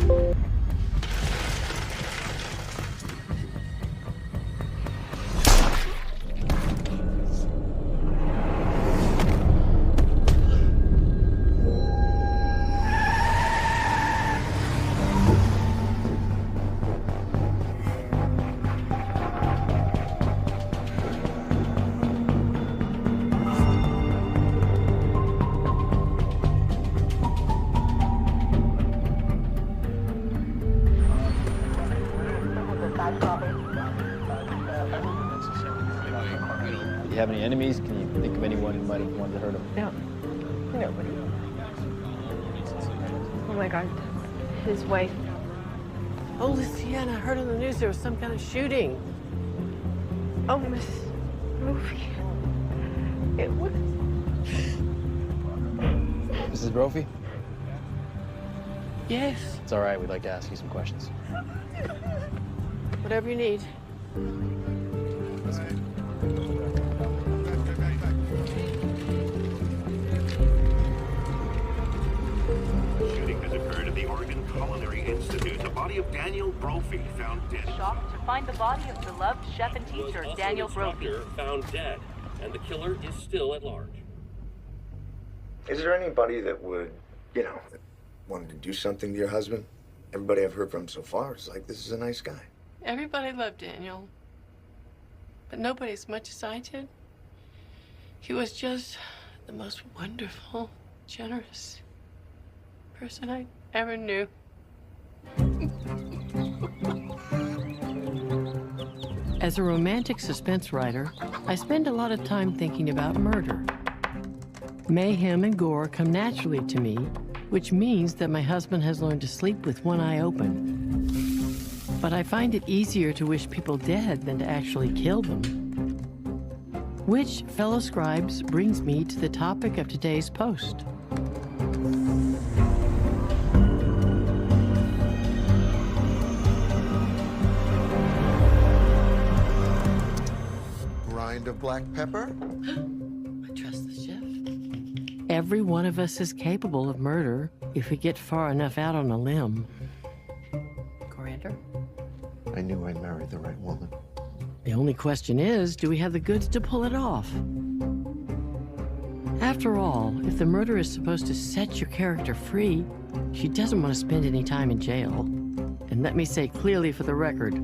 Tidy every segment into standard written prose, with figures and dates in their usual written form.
Do you have any enemies? Can you think of anyone who might have wanted to hurt him? No. Nobody. Oh my God. His wife. Oh, Luciana, I heard on the news there was some kind of shooting. Oh, Miss Brophy. It was. Mrs. Brophy? Yes. It's all right. We'd like to ask you some questions. Whatever you need. Shooting has occurred at the Oregon Culinary Institute. The body of Daniel Brophy found dead. Shocked to find the body of beloved chef and teacher Daniel Brophy found dead, and the killer is still at large. Is there anybody that would, that wanted to do something to your husband? Everybody I've heard from so far is like, this is a nice guy. Everybody loved Daniel, but nobody as much as I did. He was just the most wonderful, generous person I ever knew. As a romantic suspense writer, I spend a lot of time thinking about murder. Mayhem and gore come naturally to me, which means that my husband has learned to sleep with one eye open. But I find it easier to wish people dead than to actually kill them. Which, fellow scribes, brings me to the topic of today's post. Rind of black pepper? I trust the chef. Every one of us is capable of murder if we get far enough out on a limb. Coriander? I knew I'd married the right woman. The only question is, do we have the goods to pull it off? After all, if the murder is supposed to set your character free, she doesn't want to spend any time in jail. And let me say clearly for the record,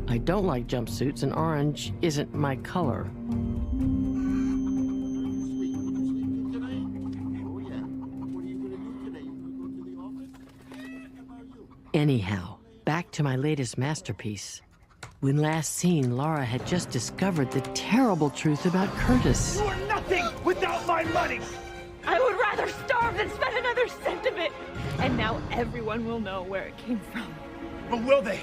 I don't like jumpsuits, and orange isn't my color. Anyhow, back to my latest masterpiece. When last seen, Laura had just discovered the terrible truth about Curtis. You are nothing without my money! I would rather starve than spend another cent of it. And now everyone will know where it came from. But will they?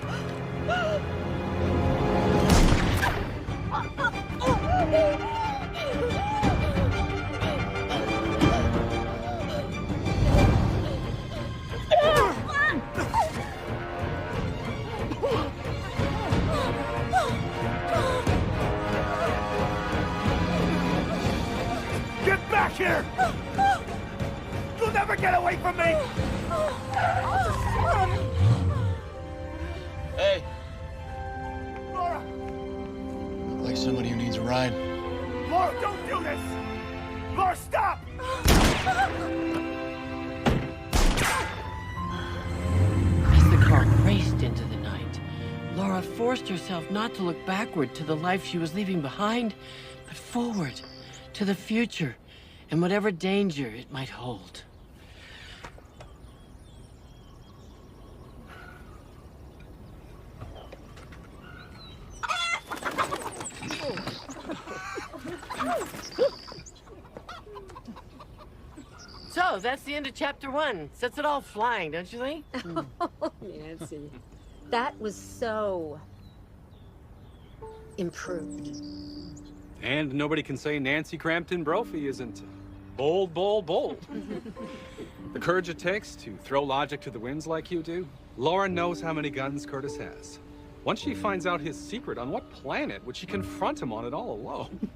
Get back here! You'll never get away from me! Hey, Laura! look like somebody who needs a ride. Laura, don't do this! Laura, stop! As the car raced into the night, Laura forced herself not to look backward to the life she was leaving behind, but forward to the future and whatever danger it might hold. So, that's the end of chapter 1. Sets it all flying, don't you think? Oh, Nancy. That was so improved. And nobody can say Nancy Crampton Brophy isn't bold, bold, bold. The courage it takes to throw logic to the winds like you do. Lauren knows how many guns Curtis has. Once she finds out his secret, on what planet would she confront him on it all alone?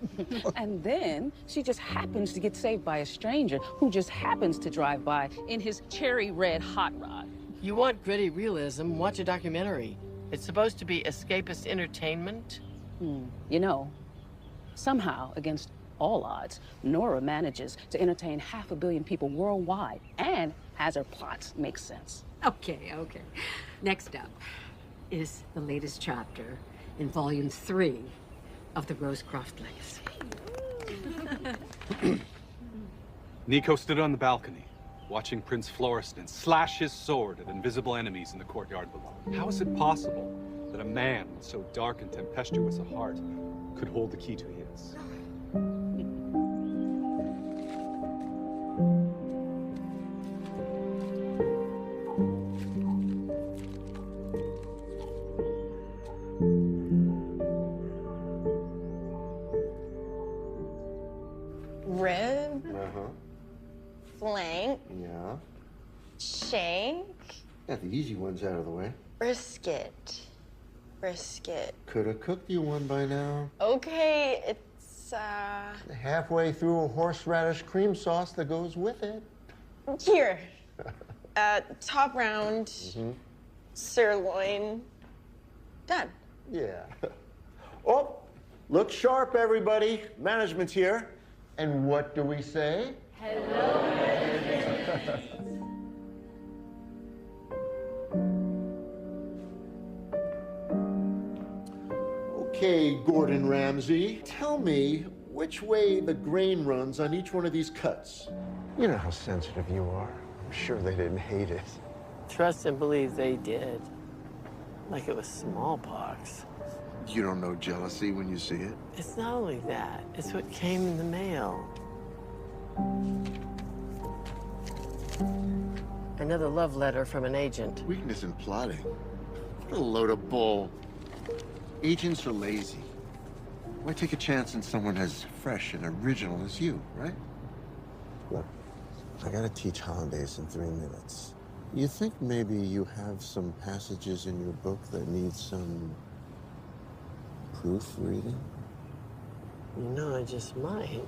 And then she just happens to get saved by a stranger who just happens to drive by in his cherry red hot rod. You want gritty realism, watch a documentary. It's supposed to be escapist entertainment. You know, somehow, against all odds, Nora manages to entertain 500 million people worldwide and has her plots make sense. Okay. Next up is the latest chapter in Volume 3 of the Rosecroft Legacy. Nico stood on the balcony, watching Prince Florestan slash his sword at invisible enemies in the courtyard below. How is it possible that a man with so dark and tempestuous a heart could hold the key to his? Rib, Uh-huh. flank, Yeah. shank, Got the easy ones out of the way. brisket. Brisket. Could have cooked you one by now. Okay, it's Halfway through a horseradish cream sauce that goes with it. here. Top round, Mm-hmm. sirloin. Done. Yeah. Oh, look sharp, everybody. Management's here. And what do we say? Okay, Gordon Ramsay, tell me which way the grain runs on each one of these cuts. You know how sensitive you are. I'm sure they didn't hate it. Trust and believe they did. Like it was smallpox. You don't know jealousy when you see it? It's not only that, it's what came in the mail. Another love letter from an agent. Weakness in plotting. What a load of bull. Agents are lazy. Why take a chance on someone as fresh and original as you, right? Look, I gotta teach hollandaise in 3 minutes. You think maybe you have some passages in your book that need some proofreading? You know, I just might.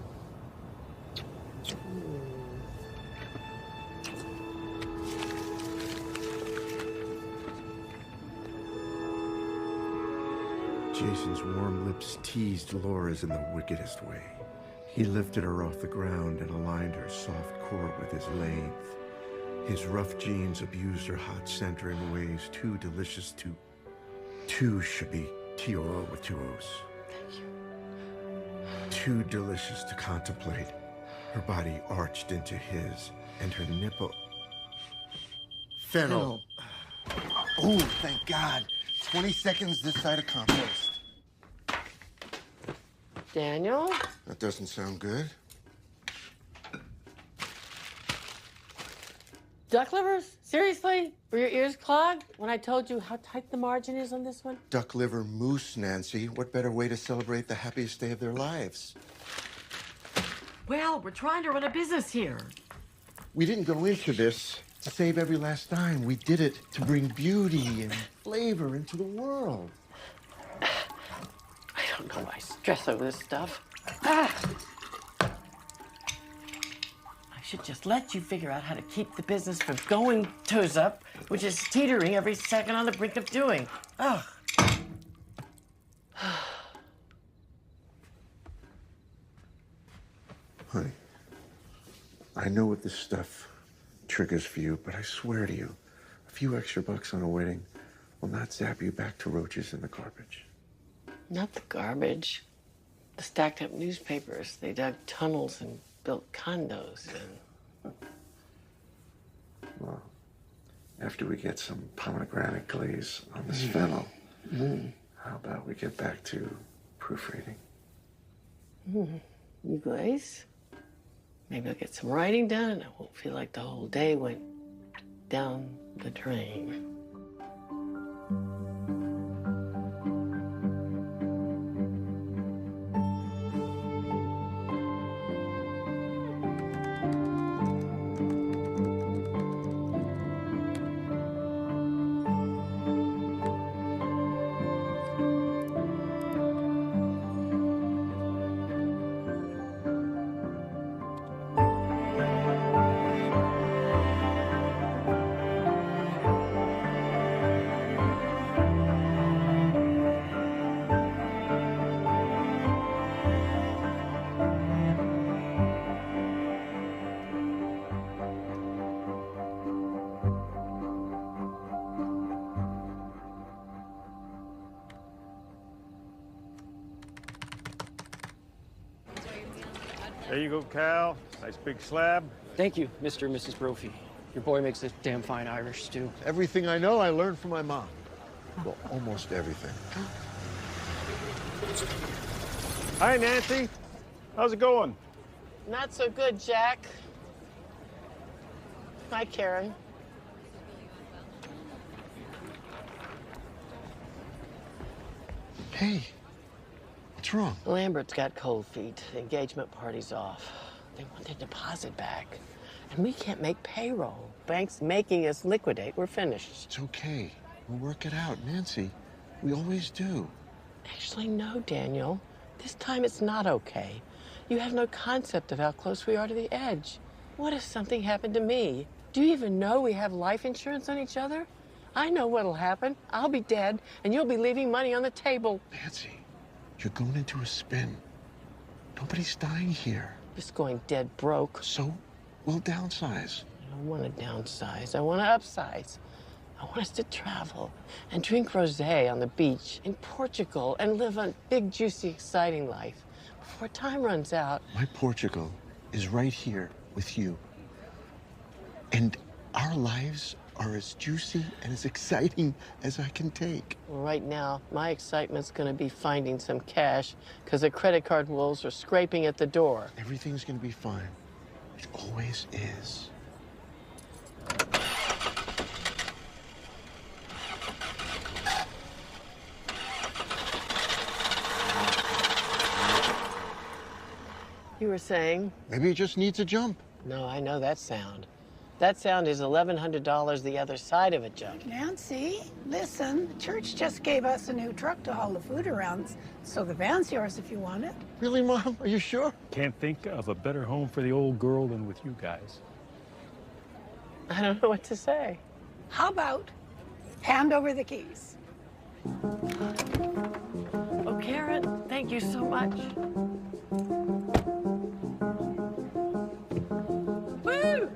Jason's warm lips teased Laura's in the wickedest way. He lifted her off the ground and aligned her soft core with his lathe. His rough genes abused her hot center in ways too delicious to... Two should be T-O-O with 2 O's. Thank you. Too delicious to contemplate. Her body arched into his, and her nipple... Fennel. Oh, thank God. 20 seconds this side of compost. Daniel? That doesn't sound good. Duck livers? Seriously? Were your ears clogged when I told you how tight the margin is on this one? Duck liver mousse, Nancy. What better way to celebrate the happiest day of their lives? Well, we're trying to run a business here. We didn't go into this to save every last dime. We did it to bring beauty and flavor into the world. I don't know why I stress over this stuff. I should just let you figure out how to keep the business from going toes up, which is teetering every second on the brink of doing. Ugh. Honey, I know what this stuff triggers for you, but I swear to you, a few extra bucks on a wedding will not zap you back to roaches in the garbage. Not the garbage. The stacked up newspapers. They dug tunnels and built condos and... Well, after we get some pomegranate glaze on this fennel, how about we get back to proofreading? You glaze? Maybe I'll get some writing done and I won't feel like the whole day went down the drain. There you go, Cal. Nice big slab. Thank you, Mr. and Mrs. Brophy. Your boy makes a damn fine Irish stew. Everything I know, I learned from my mom. Well, almost everything. Hi, Nancy. How's it going? Not so good, Jack. Hi, Karen. Hey, what's wrong? Lambert's got cold feet. The engagement party's off. They want their deposit back. And we can't make payroll. Bank's making us liquidate. We're finished. It's okay. We'll work it out, Nancy. We always do. Actually, no, Daniel. This time it's not okay. You have no concept of how close we are to the edge. What if something happened to me? Do you even know we have life insurance on each other? I know what'll happen. I'll be dead, and you'll be leaving money on the table. Nancy, you're going into a spin. Nobody's dying here. Just going dead broke. So, we'll downsize. I don't want to downsize. I want to upsize. I want us to travel and drink rosé on the beach in Portugal and live a big, juicy, exciting life before time runs out. My Portugal is right here with you. And our lives are as juicy and as exciting as I can take. Well, right now, my excitement's going to be finding some cash because the credit card wolves are scraping at the door. Everything's going to be fine. It always is. You were saying? Maybe it just needs a jump. No, I know that sound. That sound is $1,100 the other side of a jump. Nancy, listen, the church just gave us a new truck to haul the food around, so the van's yours if you want it. Really, Mom? Are you sure? Can't think of a better home for the old girl than with you guys. I don't know what to say. How about hand over the keys? Oh, Karen, thank you so much. Woo!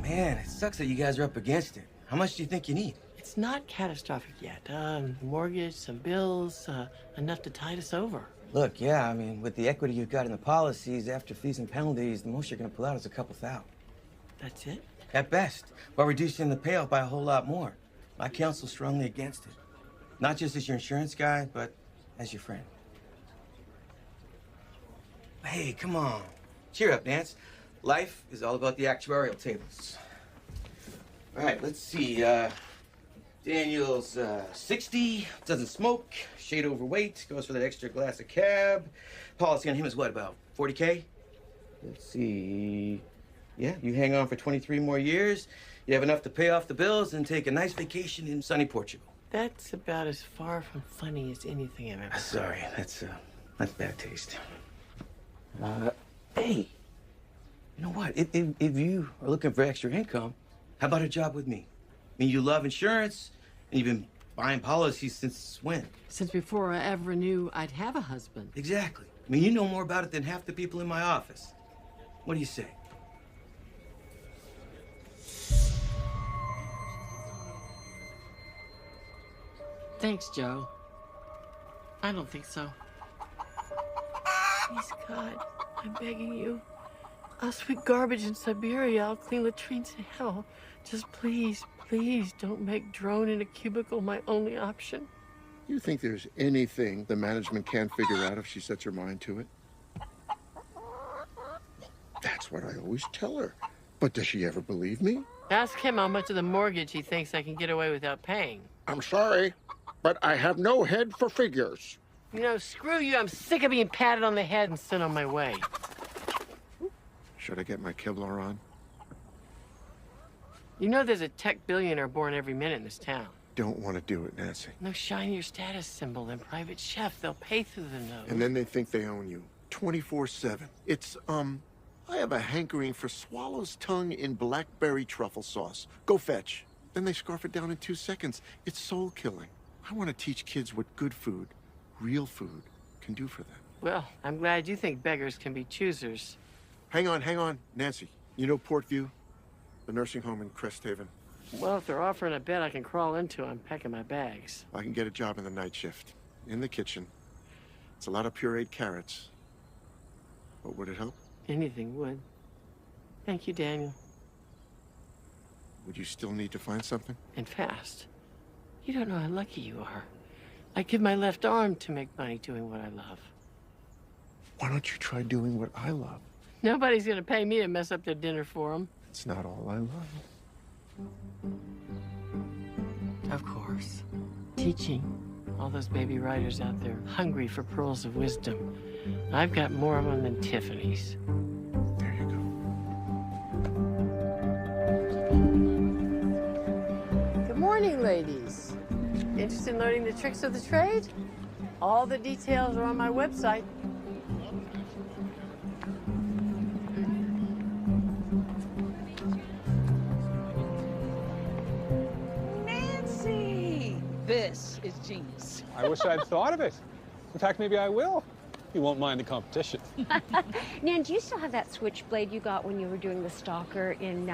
Man, it sucks that you guys are up against it. How much do you think you need? It's not catastrophic yet. Mortgage, some bills, enough to tide us over. Look, yeah, I mean, with the equity you've got in the policies, after fees and penalties, the most you're gonna pull out is a couple $1,000. That's it? At best, while reducing the payoff by a whole lot more. My counsel's strongly against it. Not just as your insurance guy, but as your friend. Hey, come on. Cheer up, Nance. Life is all about the actuarial tables. All right, let's see. Daniel's 60, doesn't smoke, shade overweight, goes for that extra glass of cab. Policy on him is what, about 40K? Let's see. Yeah, you hang on for 23 more years. You have enough to pay off the bills and take a nice vacation in sunny Portugal. That's about as far from funny as anything I've ever Sorry, that's bad taste. Hey, you know what? If you are looking for extra income, how about a job with me? I mean, you love insurance, and you've been buying policies since when? Since before I ever knew I'd have a husband. Exactly. I mean, you know more about it than half the people in my office. What do you say? Thanks, Joe. I don't think so. Please, God, I'm begging you. I'll sweep garbage in Siberia. I'll clean latrines in hell. Just please, please don't make drone in a cubicle my only option. You think there's anything the management can't figure out if she sets her mind to it? That's what I always tell her. But does she ever believe me? Ask him how much of the mortgage he thinks I can get away without paying. I'm sorry, but I have no head for figures. You know, screw you. I'm sick of being patted on the head and sent on my way. Should I get my Kevlar on? You know there's a tech billionaire born every minute in this town. don't want to do it, Nancy. No shinier status symbol than private chef. They'll pay through the nose. And then they think they own you. 24/7. It's, I have a hankering for swallow's tongue in blackberry truffle sauce. Go fetch. Then they scarf it down in 2 seconds. It's soul killing. I want to teach kids what good food, real food, can do for them. Well, I'm glad you think beggars can be choosers. Hang on. Nancy, you know Portview? The nursing home in Crest Haven? Well, if they're offering a bed I can crawl into, I'm packing my bags. I can get a job in the night shift. In the kitchen. It's a lot of pureed carrots. But would it help? Anything would. Thank you, Daniel. Would you still need to find something? And fast. You don't know how lucky you are. I give my left arm to make money doing what I love. Why don't you try doing what I love? Nobody's gonna pay me to mess up their dinner for them. It's not all I love. Of course. Teaching. All those baby writers out there hungry for pearls of wisdom. I've got more of them than Tiffany's. There you go. Good morning, ladies. Interested in learning the tricks of the trade? All the details are on my website. This is genius. I wish I'd thought of it. In fact, maybe I will. You won't mind the competition. Nan, do you still have that switchblade you got when you were doing the stalker in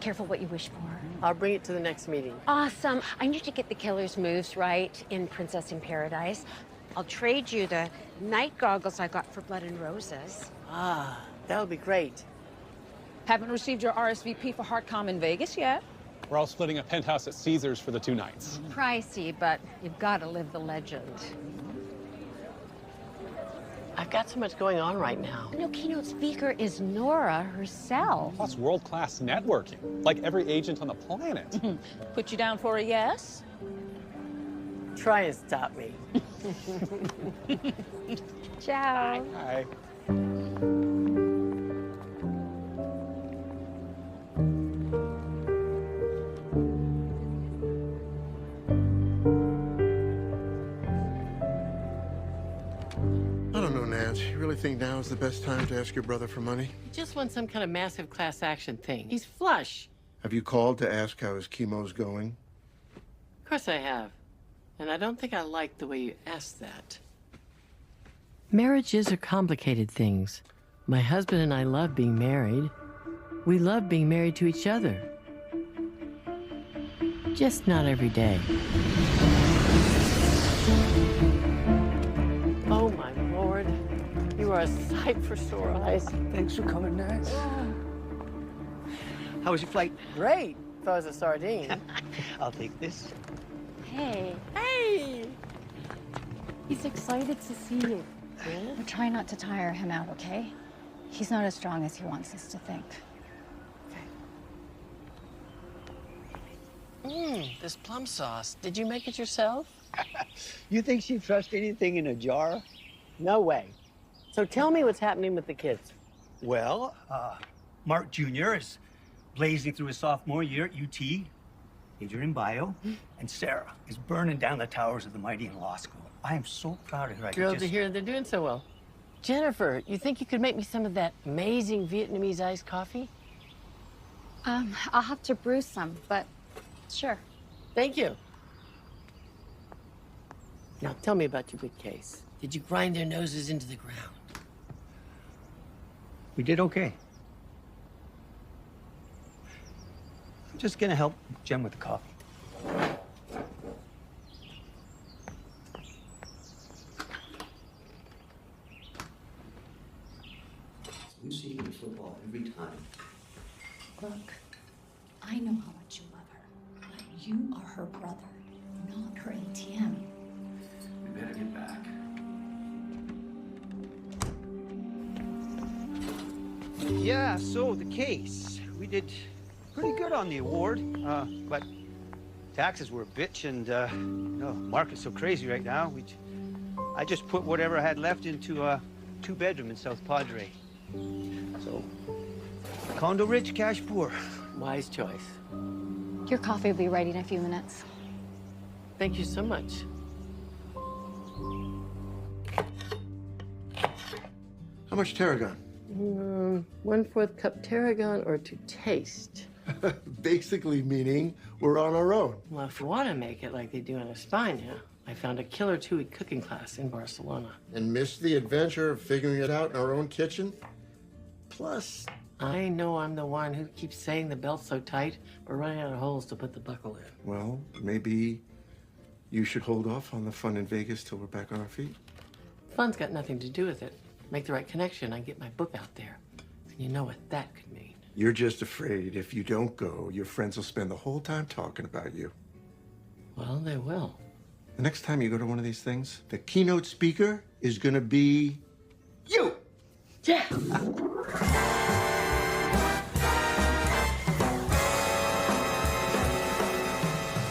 Careful What You Wish For? I'll bring it to the next meeting. Awesome. I need to get the killer's moves right in Princess in Paradise. I'll trade you the night goggles I got for Blood and Roses. Ah, that would be great. Haven't received your RSVP for HeartCom in Vegas yet? We're all splitting a penthouse at Caesars for the 2 nights. Pricey, but you've got to live the legend. I've got so much going on right now. No, keynote speaker is Nora herself. Plus world-class networking, like every agent on the planet. Put you down for a yes? Try and stop me. Ciao. Hi. You really think now is the best time to ask your brother for money? He just wants some kind of massive class action thing. He's flush. Have you called to ask how his chemo's going? Of course I have. And I don't think I like the way you asked that. Marriages are complicated things. My husband and I love being married. We love being married to each other. Just not every day. Oh, my Lord. You are a sight for sore eyes. Thanks for coming, Nance. How was your flight? Great. Thought it was a sardine. I'll take this. Hey. Hey! He's excited to see you. Yeah? We're trying not to tire him out, okay? He's not as strong as he wants us to think. This plum sauce. Did you make it yourself? You think she'd trust anything in a jar? No way. So tell me what's happening with the kids. Well, Mark Jr. is blazing through his sophomore year at UT, majoring in bio, and Sarah is burning down the towers of the mighty in law school. I am so proud of her. Thrilled to hear they're doing so well. Jennifer, you think you could make me some of that amazing Vietnamese iced coffee? I'll have to brew some, but sure. Thank you. Now tell me about your big case. Did you grind their noses into the ground? We did okay. I'm just gonna help Jen with the coffee. Lucy in football every time. Look, I know how much you love her, but you are her brother, not her ATM. We better get back. Yeah, so the case. We did pretty good on the award, but taxes were a bitch, and no, market's so crazy right now. I just put whatever I had left into a 2-bedroom in South Padre. So, condo rich, cash poor. Wise choice. Your coffee will be ready in a few minutes. Thank you so much. How much tarragon? 1/4 cup tarragon or to taste. Basically meaning we're on our own. Well, if you want to make it like they do in España, I found a killer 2-week cooking class in Barcelona. And missed the adventure of figuring it out in our own kitchen? Plus, I know I'm the one who keeps saying the belt's so tight, but running out of holes to put the buckle in. well, maybe you should hold off on the fun in Vegas till we're back on our feet. Fun's got nothing to do with it. Make the right connection, I get my book out there. And you know what that could mean. You're just afraid if you don't go, your friends will spend the whole time talking about you. Well, they will. The next time you go to one of these things, the keynote speaker is gonna be you! Yeah!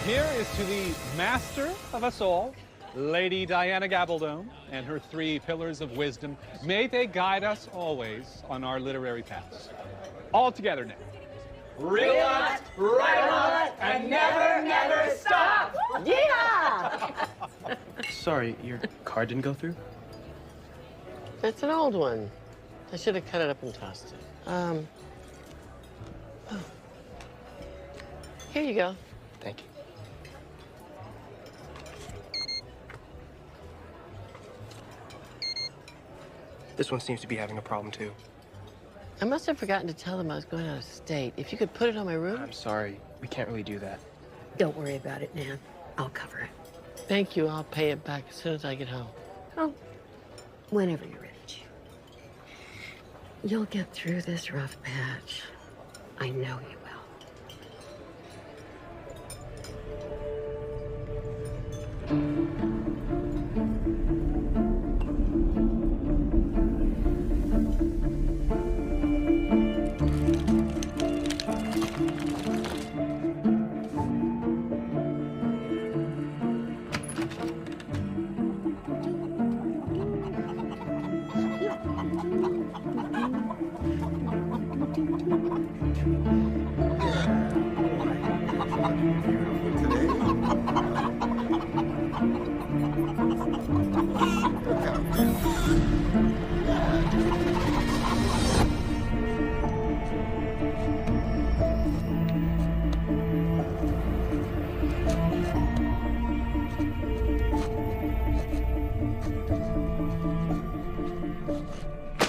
Here is to the master of us all, Lady Diana Gabaldon, and her 3 pillars of wisdom. May they guide us always on our literary paths. All together now. Real lot, right lot, and never, never stop! Yeah! Sorry, your card didn't go through? It's an old one. I should have cut it up and tossed it. Oh. Here you go. Thank you. This one seems to be having a problem, too. I must have forgotten to tell them I was going out of state. If you could put it on my room? I'm sorry. We can't really do that. Don't worry about it, Nan. I'll cover it. Thank you. I'll pay it back as soon as I get home. Oh, whenever you're ready, June. You'll get through this rough patch. I know you will.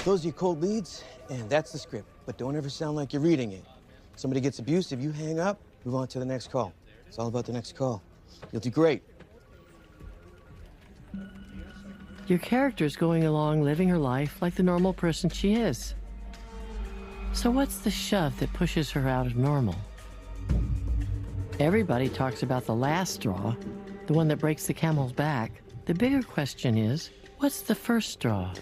Those are your cold leads, and that's the script. But don't ever sound like you're reading it. Somebody gets abused, if you hang up, move on to the next call. It's all about the next call. You'll do great. Your character's going along living her life like the normal person she is. So what's the shove that pushes her out of normal? Everybody talks about the last straw, the one that breaks the camel's back. The bigger question is, what's the first straw?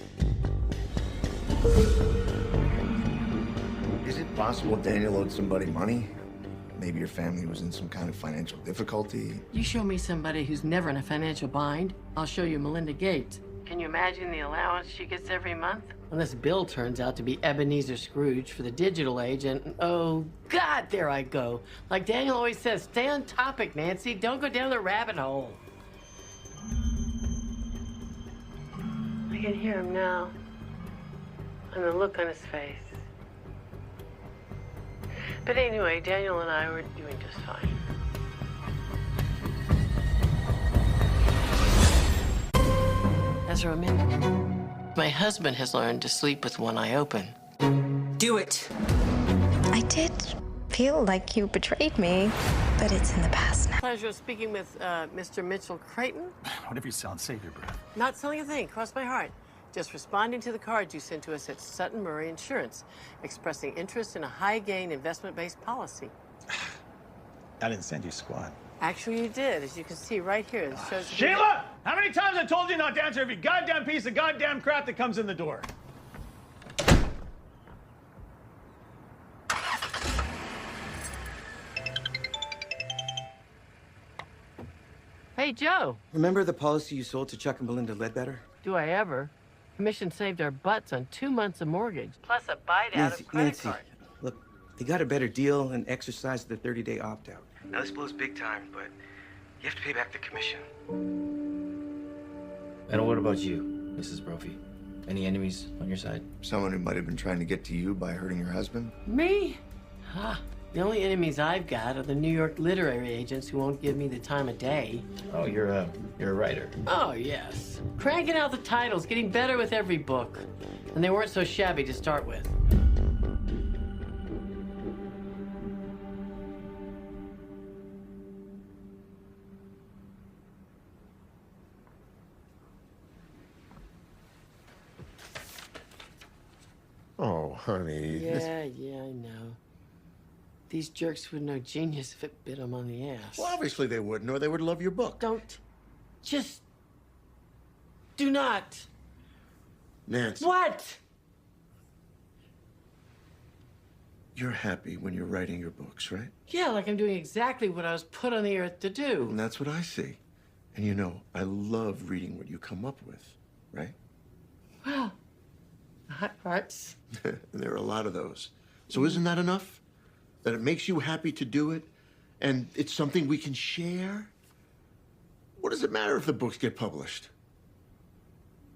Is it possible Daniel owed somebody money? Maybe your family was in some kind of financial difficulty? You show me somebody who's never in a financial bind, I'll show you Melinda Gates. Can you imagine the allowance she gets every month? Unless Bill turns out to be Ebenezer Scrooge for the digital age, and oh God, there I go. Like Daniel always says, stay on topic, Nancy. Don't go down the rabbit hole. I can hear him now, and the look on his face. But anyway, Daniel and I were doing just fine. As a romantic, my husband has learned to sleep with one eye open. Do it. I did feel like you betrayed me, but it's in the past now. Pleasure of speaking with Mr. Mitchell Creighton. Whatever you sound, save your breath. Not selling a thing, cross my heart. Just responding to the cards you sent to us at Sutton Murray Insurance, expressing interest in a high-gain investment-based policy. I didn't send you squat. Actually, you did. As you can see right here, it shows... Sheila! How many times I told you not to answer every goddamn piece of goddamn crap that comes in the door? Hey, Joe. Remember the policy you sold to Chuck and Belinda Ledbetter? Do I ever? Commission saved our butts on 2 months of mortgage, plus a bite out of credit Nancy, card. look, they got a better deal and exercised the 30-day opt-out. Now, this blows big time, but You have to pay back the commission. And what about you, Mrs. Brophy? Any enemies on your side? Someone who might have been trying to get to you by hurting your husband? Me? The only enemies I've got are the New York literary agents who won't give me the time of day. Oh, you're a writer. Oh, yes. Cranking out the titles, getting better with every book. And they weren't so shabby to start with. Oh, honey. Yeah, I know. These jerks would know genius if it bit them on the ass. Well, obviously they wouldn't, or they would love your book. Do not. Nancy. What? You're happy when you're writing your books, right? Yeah, like I'm doing exactly what I was put on the earth to do. And that's what I see. And you know, I love reading what you come up with, right? Well, hot parts. And there are a lot of those. So isn't that enough? That it makes you happy to do it, and it's something we can share? What does it matter if the books get published?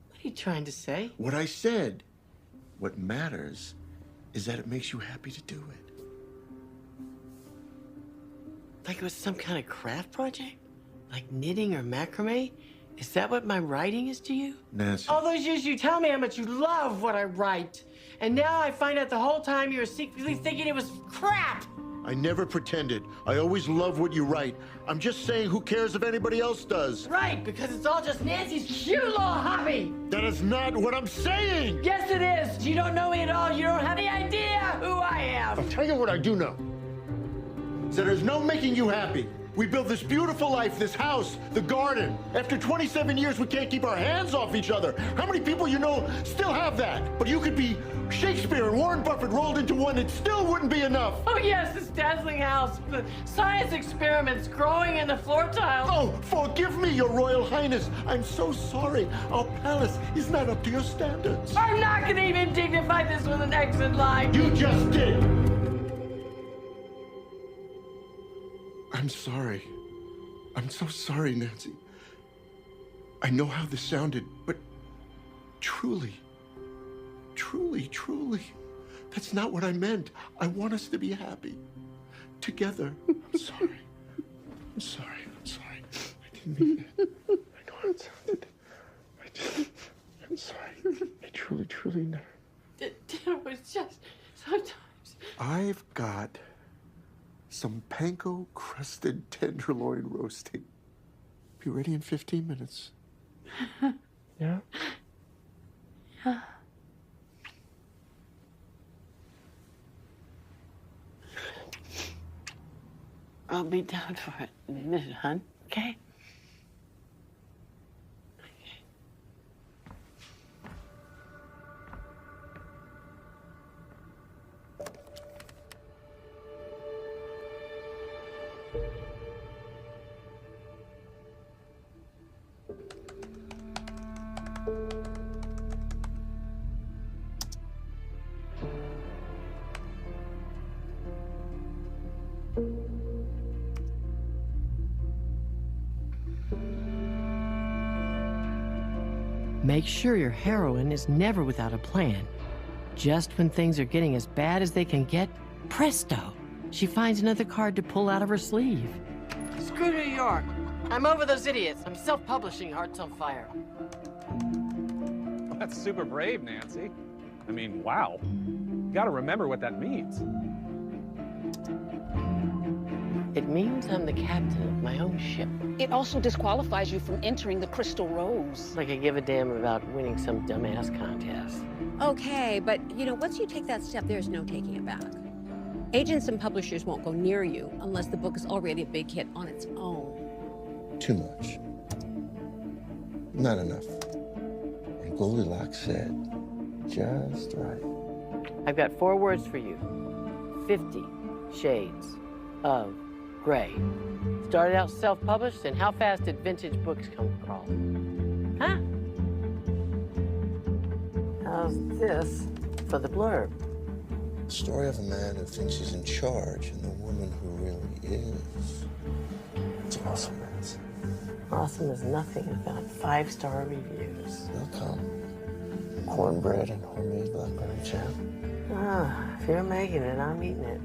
What are you trying to say? What I said. What matters is that it makes you happy to do it. Like it was some kind of craft project? Like knitting or macrame? Is that what my writing is to you? Nancy. All those years you tell me how much you love what I write. And now I find out the whole time you were secretly thinking it was crap. I never pretended. I always love what you write. I'm just saying, who cares if anybody else does? Right, because it's all just Nancy's cute little hobby. That is not what I'm saying. Yes, it is. You don't know me at all. You don't have any idea who I am. I'll tell you what I do know. Is that there's no making you happy. We built this beautiful life, this house, the garden. After 27 years, we can't keep our hands off each other. How many people you know still have that? But you could be Shakespeare and Warren Buffett rolled into one, it still wouldn't be enough. Oh, yes, this dazzling house. The science experiments growing in the floor tiles. Oh, forgive me, Your Royal Highness. I'm so sorry. Our palace is not up to your standards. I'm not going to even dignify this with an exit line. You just did. I'm sorry. I'm so sorry, Nancy. I know how this sounded, but truly, that's not what I meant. I want us to be happy. Together. I'm sorry. I'm sorry. I didn't mean it. I know how it sounded. I'm sorry. I truly never. It was just sometimes. I've got some panko-crusted tenderloin roasting. Be ready in 15 minutes. Yeah? Yeah. I'll be down for it in a minute, hon. Okay? Make sure your heroine is never without a plan. Just when things are getting as bad as they can get, presto, she finds another card to pull out of her sleeve. Screw New York. I'm over those idiots. I'm self-publishing Hearts on Fire. Well, that's super brave, Nancy. I mean, wow. You gotta remember what that means. It means I'm the captain of my own ship. It also disqualifies you from entering the Crystal Rose. Like I give a damn about winning some dumbass contest. Okay, but you know, once you take that step, there's no taking it back. Agents and publishers won't go near you unless the book is already a big hit on its own. Too much. Not enough. And Goldilocks said, just right. I've got 4 words for you. 50 Shades of Grey. Started out self-published, and how fast did vintage books come crawling? Huh? How's this for the blurb? The story of a man who thinks he's in charge and the woman who really is. It's a Awesome, Nancy. Awesome is nothing without 5-star reviews. They'll come. Cornbread and homemade blackberry jam. Ah, if you're making it, I'm eating it.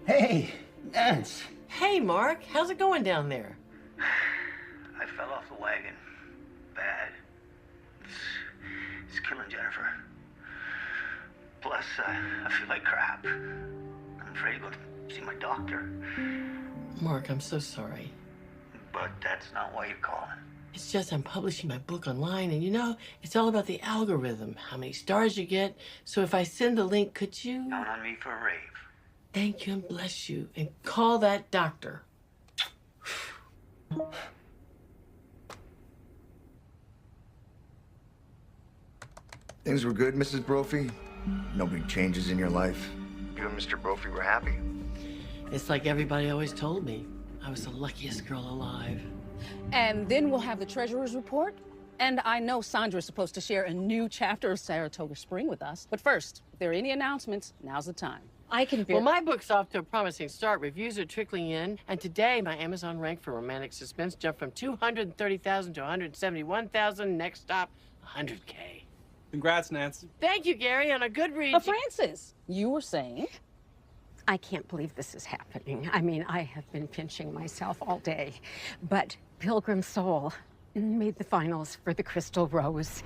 Hey, Nance. Hey, Mark, how's it going down there? I fell off the wagon. Bad. It's killing Jennifer. Plus, I feel like crap. I'm afraid to go see my doctor. Mark, I'm so sorry. But that's not why you're calling. It's just I'm publishing my book online, and you know, it's all about the algorithm, how many stars you get. So if I send the link, could you? Count on me for a rave. Thank you and bless you, and call that doctor. Things were good, Mrs. Brophy? No big changes in your life? You and Mr. Brophy were happy? It's like everybody always told me. I was the luckiest girl alive. And then we'll have the treasurer's report. And I know Sandra's supposed to share a new chapter of Saratoga Spring with us. But first, if there are any announcements, now's the time. Well, my book's off to a promising start. Reviews are trickling in. And today, my Amazon rank for romantic suspense jumped from 230,000 to 171,000. Next stop, 100K. Congrats, Nance. Thank you, Gary, on a good read. But Francis, you were saying? I can't believe this is happening. I mean, I have been pinching myself all day. But Pilgrim Soul made the finals for the Crystal Rose.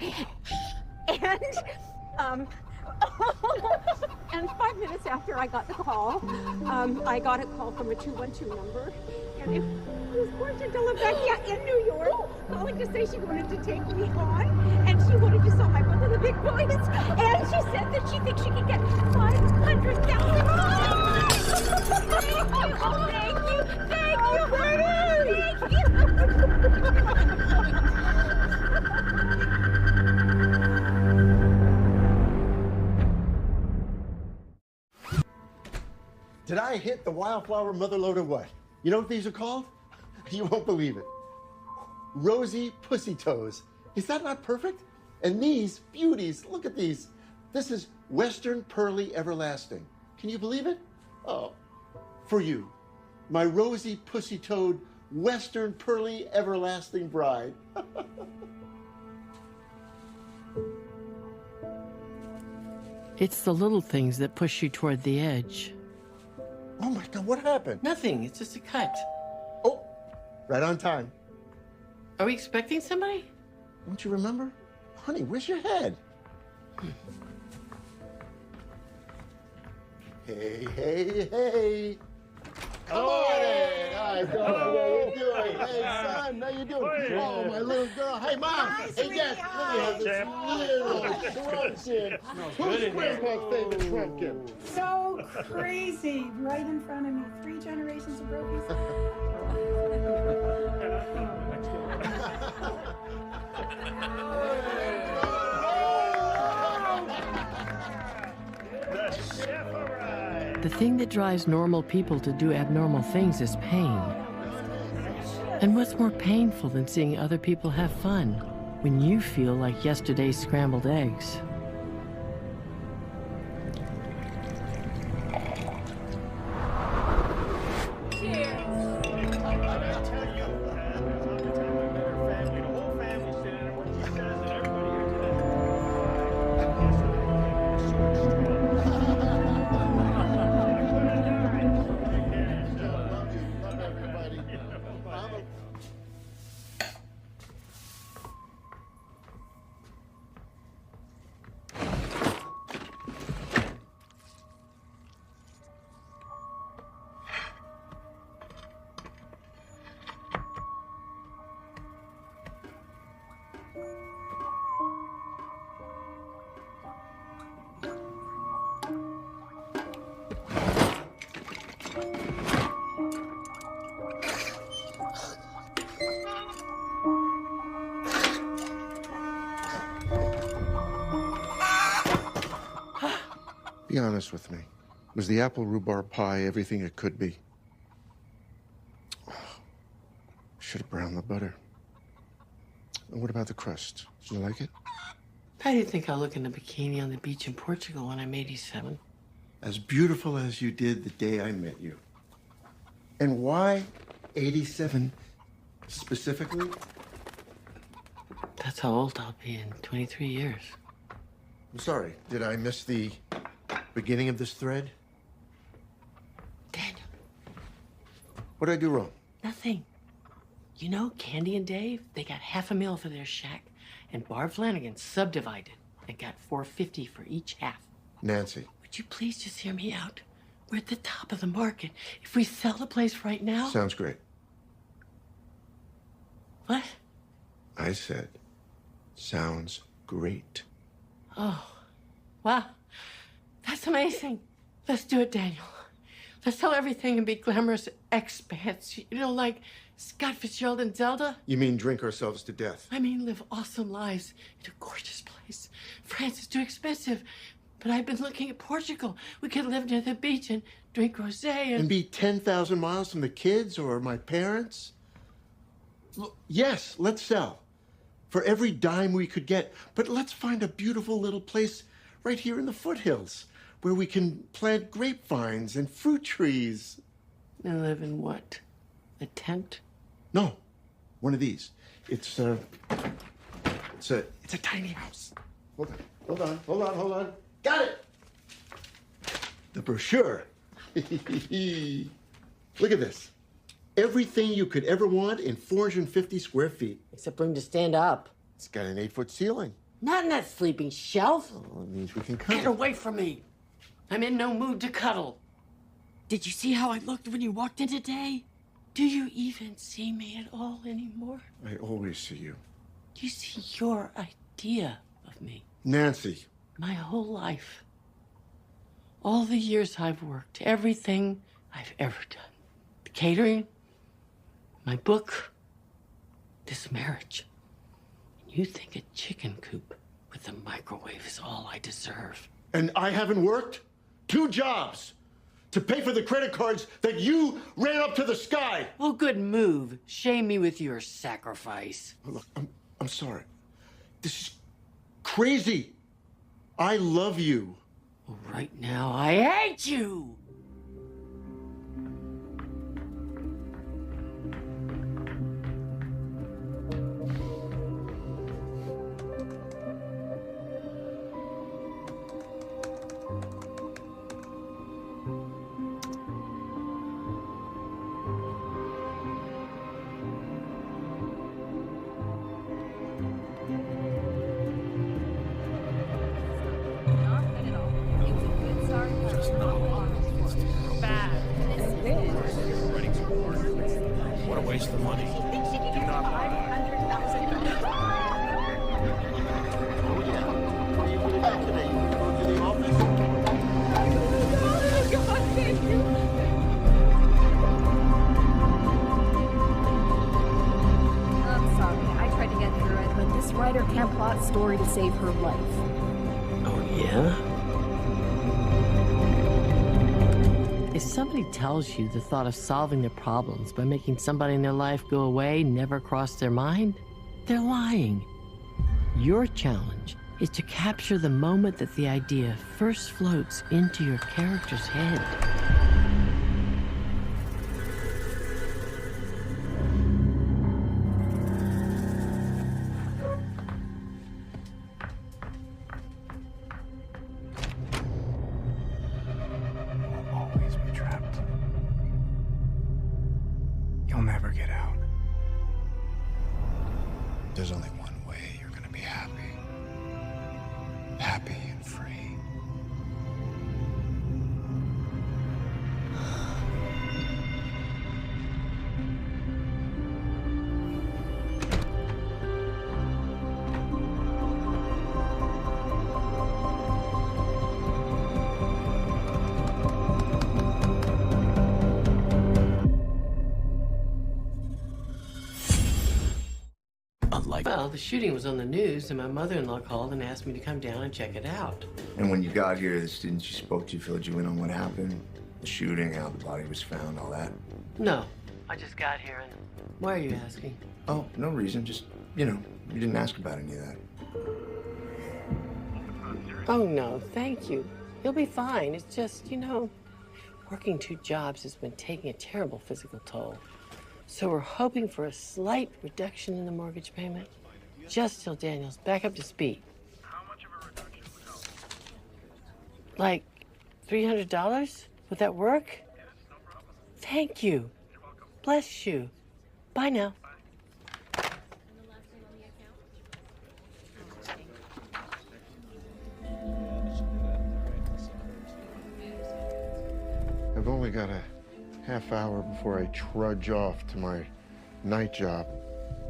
And 5 minutes after I got the call, I got a call from a 212 number. And it was Portia de la Vecchia in New York, calling to say she wanted to take me on. And she wanted to sell my book to the big boys. And she said that she thinks she can get $500,000. Did I hit the wildflower motherlode or what? You know what these are called? You won't believe it. Rosy pussy toes. Is that not perfect? And these beauties, look at these. This is Western Pearly Everlasting. Can you believe it? Oh, for you, my rosy pussy-toed Western Pearly Everlasting bride. It's the little things that push you toward the edge. Oh my God, what happened? Nothing, it's just a cut. Oh, right on time. Are we expecting somebody? Don't you remember? Honey, where's your head? Hey, hey, hey. Come on in. Hi, girl. How you doing? Hey, son. How you doing? Oh, my little girl. Hey, Mom. Hi, Hey, Dad. Let me have this little truncheon. Who's Grandpa's favorite truncheon? So crazy. Right in front of me. 3 generations of Brofies. The thing that drives normal people to do abnormal things is pain. And what's more painful than seeing other people have fun when you feel like yesterday's scrambled eggs? Be honest with me. Was the apple rhubarb pie everything it could be? Should have browned the butter. And what about the crust? Did you like it? How do you think I look in a bikini on the beach in Portugal when I'm 87? As beautiful as you did the day I met you. And why 87 specifically? That's how old I'll be in 23 years. I'm sorry, did I miss the beginning of this thread? Daniel. What did I do wrong? Nothing. You know, Candy and Dave, they got $500,000 for their shack, and Barb Flanagan subdivided and got $450 for each half. Nancy. Would you please just hear me out? We're at the top of the market. If we sell the place right now... Sounds great. What? I said, sounds great. Oh, wow. That's amazing. Let's do it, Daniel. Let's sell everything and be glamorous expats. You know, like Scott Fitzgerald and Zelda. You mean drink ourselves to death? I mean, live awesome lives in a gorgeous place. France is too expensive, but I've been looking at Portugal. We could live near the beach and drink rosé And be 10,000 miles from the kids or my parents? Look, yes, let's sell. For every dime we could get. But let's find a beautiful little place right here in the foothills where we can plant grapevines and fruit trees. And live in what? A tent? No, one of these. It's a tiny house. Hold on. Got it! The brochure. Look at this. Everything you could ever want in 450 square feet. Except room to stand up. It's got an 8-foot ceiling. Not in that sleeping shelf. Well, it means we can cut Get away from me. I'm in no mood to cuddle. Did you see how I looked when you walked in today? Do you even see me at all anymore? I always see you. You see your idea of me. Nancy. My whole life. All the years I've worked. Everything I've ever done. The catering. My book. This marriage. And you think a chicken coop with a microwave is all I deserve. And I haven't worked? 2 jobs to pay for the credit cards that you ran up to the sky. Oh, good move. Shame me with your sacrifice. Look, I'm sorry. This is crazy. I love you. Well, right now, I hate you. What a waste of money. Do not lie. I'm sorry. I tried to get through it, but this writer can't plot a story to save her life. Oh, yeah? If somebody tells you the thought of solving their problems by making somebody in their life go away never crossed their mind, they're lying. Your challenge is to capture the moment that the idea first floats into your character's head. Always be trapped. You'll never get out. There's only one way you're gonna be happy. Happy and free. Well, the shooting was on the news, and my mother-in-law called and asked me to come down and check it out. And when you got here, the students you spoke to filled you in on what happened? The shooting, how the body was found, all that? No, I just got here, and why are you asking? Oh, no reason. Just you know, you didn't ask about any of that. Oh, no, thank you. You'll be fine. It's just, you know, working 2 jobs has been taking a terrible physical toll. So we're hoping for a slight reduction in the mortgage payment, just till Daniel's back up to speed. How much of a reduction would help? Like $300? Would that work? Yes, no problem. Thank you. You're welcome. Bless you. Bye now. I've only got a half hour before I trudge off to my night job.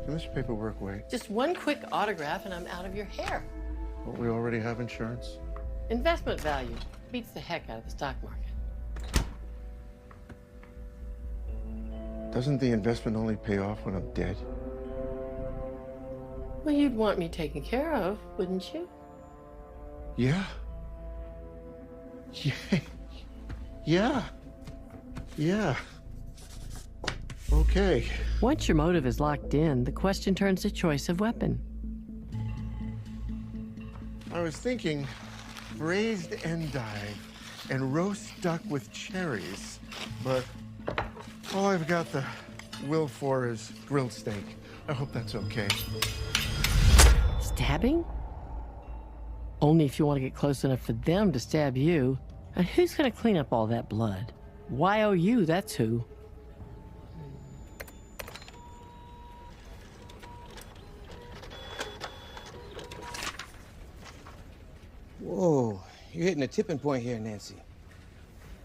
Can this paperwork wait? Just one quick autograph and I'm out of your hair. Don't we already have insurance? Investment value beats the heck out of the stock market. Doesn't the investment only pay off when I'm dead? Well, you'd want me taken care of, wouldn't you? Yeah. Yeah. Yeah. Okay. Once your motive is locked in, the question turns to choice of weapon. I was thinking braised endive and roast duck with cherries, but all I've got the will for is grilled steak. I hope that's okay. Stabbing? Only if you want to get close enough for them to stab you. And who's going to clean up all that blood? YOU, that's who. Whoa, you're hitting a tipping point here, Nancy.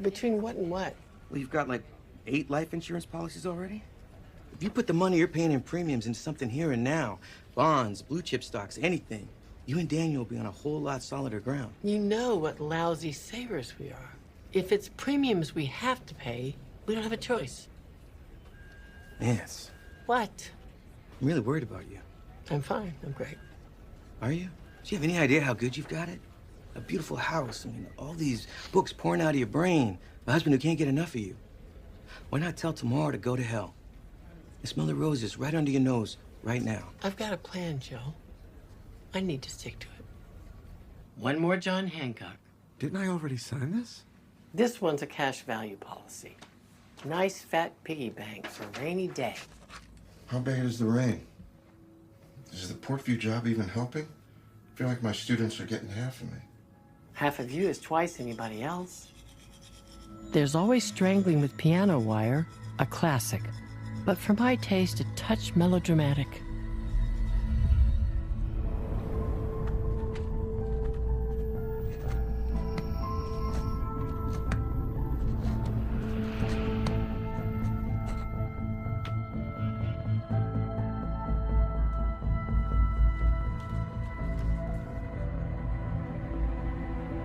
Between what and what? Well, you've got like 8 life insurance policies already? If you put the money you're paying in premiums into something here and now, bonds, blue chip stocks, anything, you and Daniel will be on a whole lot solider ground. You know what lousy savers we are. If it's premiums we have to pay, we don't have a choice. Nance, What? I'm really worried about you. I'm fine. I'm great. Are you? Do you have any idea how good you've got it? A beautiful house, I mean, all these books pouring out of your brain, a husband who can't get enough of you. Why not tell tomorrow to go to hell? And smell the roses right under your nose right now. I've got a plan, Joe. I need to stick to it. One more John Hancock. Didn't I already sign this? This one's a cash value policy. Nice fat piggy bank for a rainy day. How bad is the rain? Is the Portview job even helping? I feel like my students are getting half of me. Half of you is twice anybody else. There's always Strangling with Piano Wire, a classic. But for my taste, a touch melodramatic.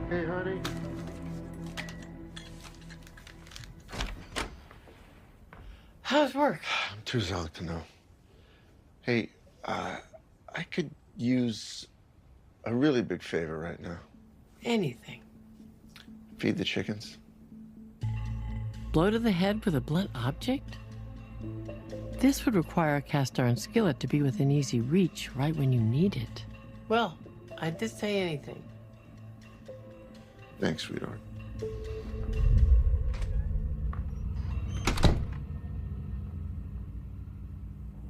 Hey, honey. How's work? I'm too zealot to know. Hey, I could use a really big favor right now. Anything. Feed the chickens. Blow to the head with a blunt object? This would require a cast iron skillet to be within easy reach right when you need it. Well, I did say anything. Thanks, sweetheart.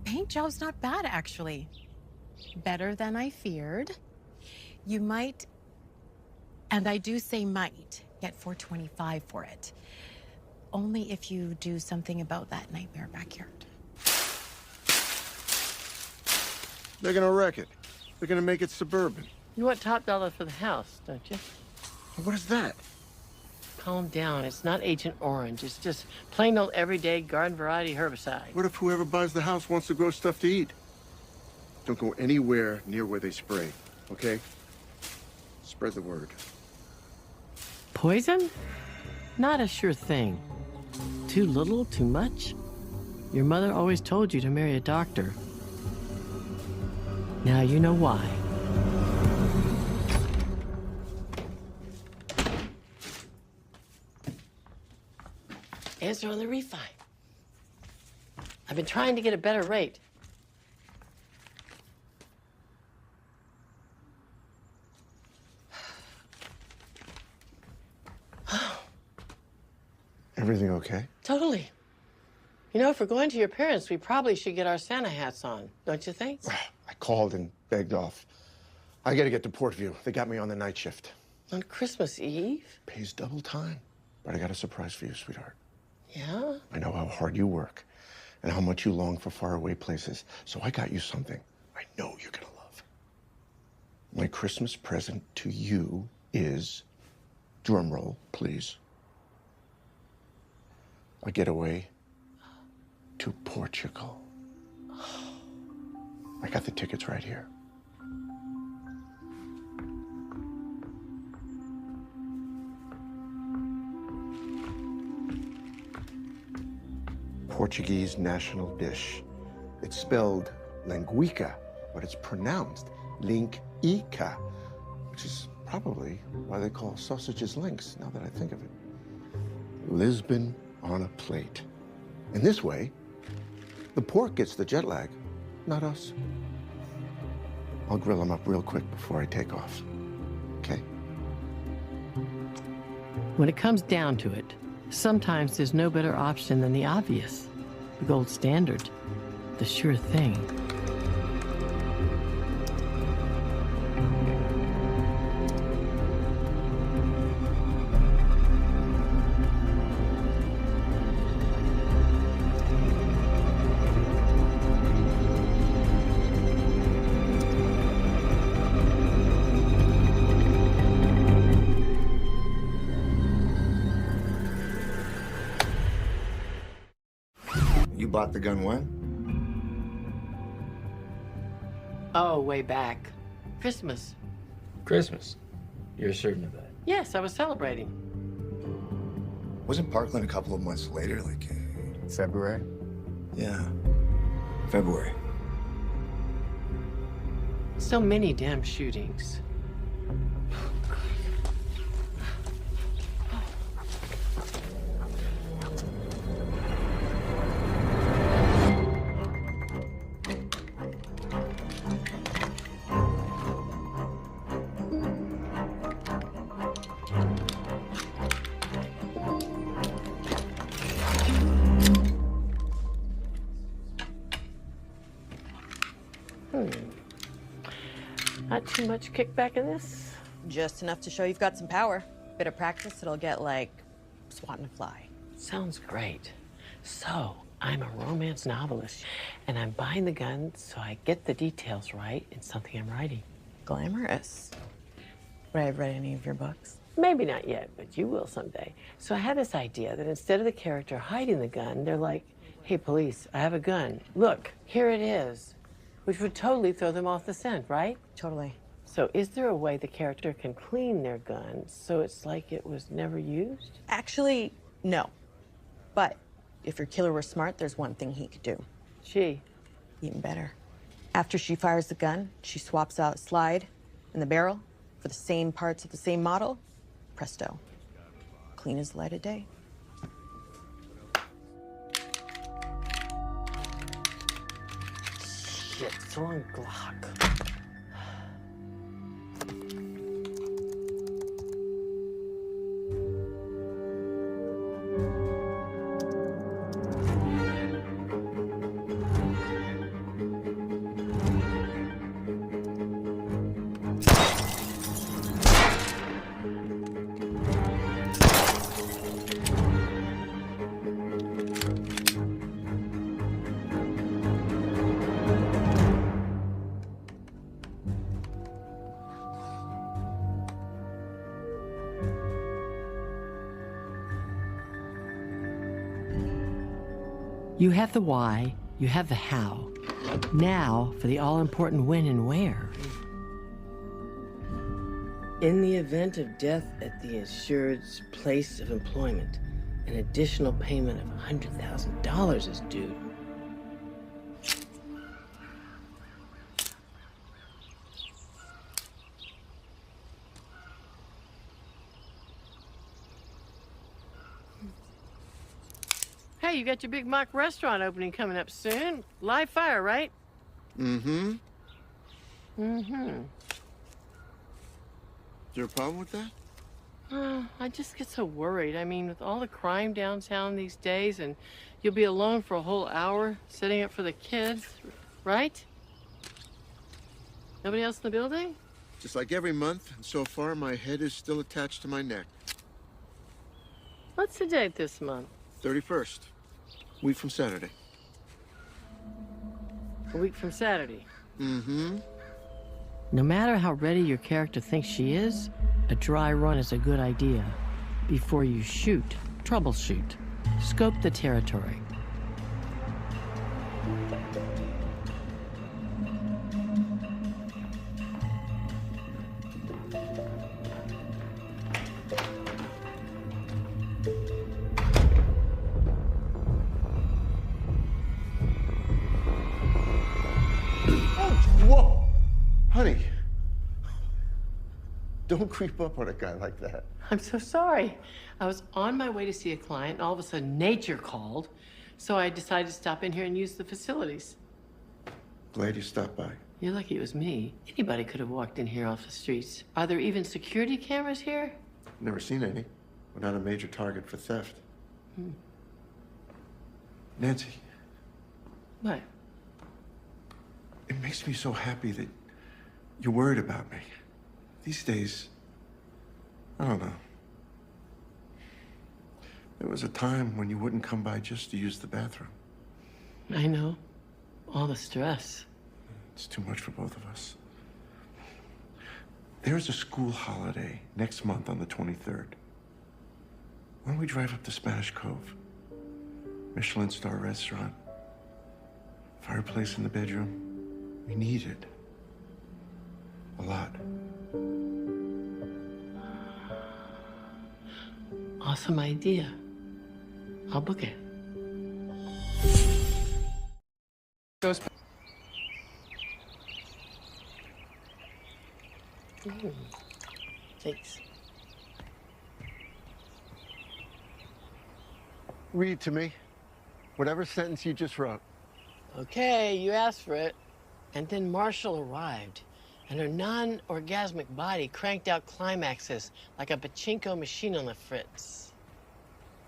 Paint job's not bad, actually. Better than I feared. You might, and I do say might, get $425 for it. Only if you do something about that nightmare backyard. They're gonna wreck it. They're gonna make it suburban. You want top dollar for the house, don't you? What is that? Calm down. It's not Agent Orange. It's just plain old everyday garden variety herbicide. What if whoever buys the house wants to grow stuff to eat? Don't go anywhere near where they spray, okay? Spread the word. Poison? Not a sure thing. Too little, too much? Your mother always told you to marry a doctor. Now you know why. Answer on the refi. I've been trying to get a better rate. Everything okay? Totally. You know, if we're going to your parents', we probably should get our Santa hats on, don't you think? I called and begged off. I gotta get to Portview. They got me on the night shift. On Christmas Eve? Pays double time. But I got a surprise for you, sweetheart. Yeah? I know how hard you work and how much you long for faraway places. So I got you something I know you're gonna love. My Christmas present to you is, drum roll, please, a getaway to Portugal. I got the tickets right here. Portuguese national dish. It's spelled linguica, but it's pronounced linkica, which is probably why they call sausages links, now that I think of it. Lisbon on a plate. And this way, the pork gets the jet lag, not us. I'll grill them up real quick before I take off, okay? When it comes down to it, sometimes there's no better option than the obvious, the gold standard, the sure thing. You bought the gun when? Oh, way back. Christmas. Christmas? You're certain of that? Yes, I was celebrating. Wasn't Parkland a couple of months later, like February? Yeah, February. So many damn shootings. Not too much kickback in this? Just enough to show you've got some power. Bit of practice, it'll get like swatting a fly. Sounds great. So, I'm a romance novelist, and I'm buying the gun so I get the details right in something I'm writing. Glamorous. Would I have read any of your books? Maybe not yet, but you will someday. So I had this idea that instead of the character hiding the gun, they're like, hey, police, I have a gun. Look, here it is. Which would totally throw them off the scent, right? Totally. So is there a way the character can clean their gun so it's like it was never used? Actually, no. But if your killer were smart, there's one thing he could do. She? Even better. After she fires the gun, she swaps out slide and the barrel for the same parts of the same model. Presto. Clean as the light of day. Shit, it's the wrong Glock. You have the why, you have the how. Now for the all-important when and where. In the event of death at the insured's place of employment, an additional payment of $100,000 is due. Hey, you got your big mock restaurant opening coming up soon. Live fire, right? Mm-hmm. Mm-hmm. Is there a problem with that? I just get so worried. I mean, with all the crime downtown these days, and you'll be alone for a whole hour setting up for the kids, right? Nobody else in the building? Just like every month, and so far my head is still attached to my neck. What's the date this month? 31st. Week from Saturday. A week from Saturday. Mm-hmm. No matter how ready your character thinks she is, a dry run is a good idea. Before you shoot, troubleshoot. Scope the territory. Whoa! Honey, don't creep up on a guy like that. I'm so sorry. I was on my way to see a client, and all of a sudden nature called, so I decided to stop in here and use the facilities. Glad you stopped by. You're lucky it was me. Anybody could have walked in here off the streets. Are there even security cameras here? Never seen any. We're not a major target for theft. Nancy, What? it makes me so happy that you're worried about me. These days, I don't know. There was a time when you wouldn't come by just to use the bathroom. I know. All the stress. It's too much for both of us. There's a school holiday next month on the 23rd. Why don't we drive up to Spanish Cove? Michelin star restaurant. Fireplace in the bedroom. We need it. A lot. Awesome idea. I'll book it. Goes. Thanks. Read to me. Whatever sentence you just wrote. Okay, you asked for it. And then Marshall arrived, and her non-orgasmic body cranked out climaxes like a pachinko machine on the fritz.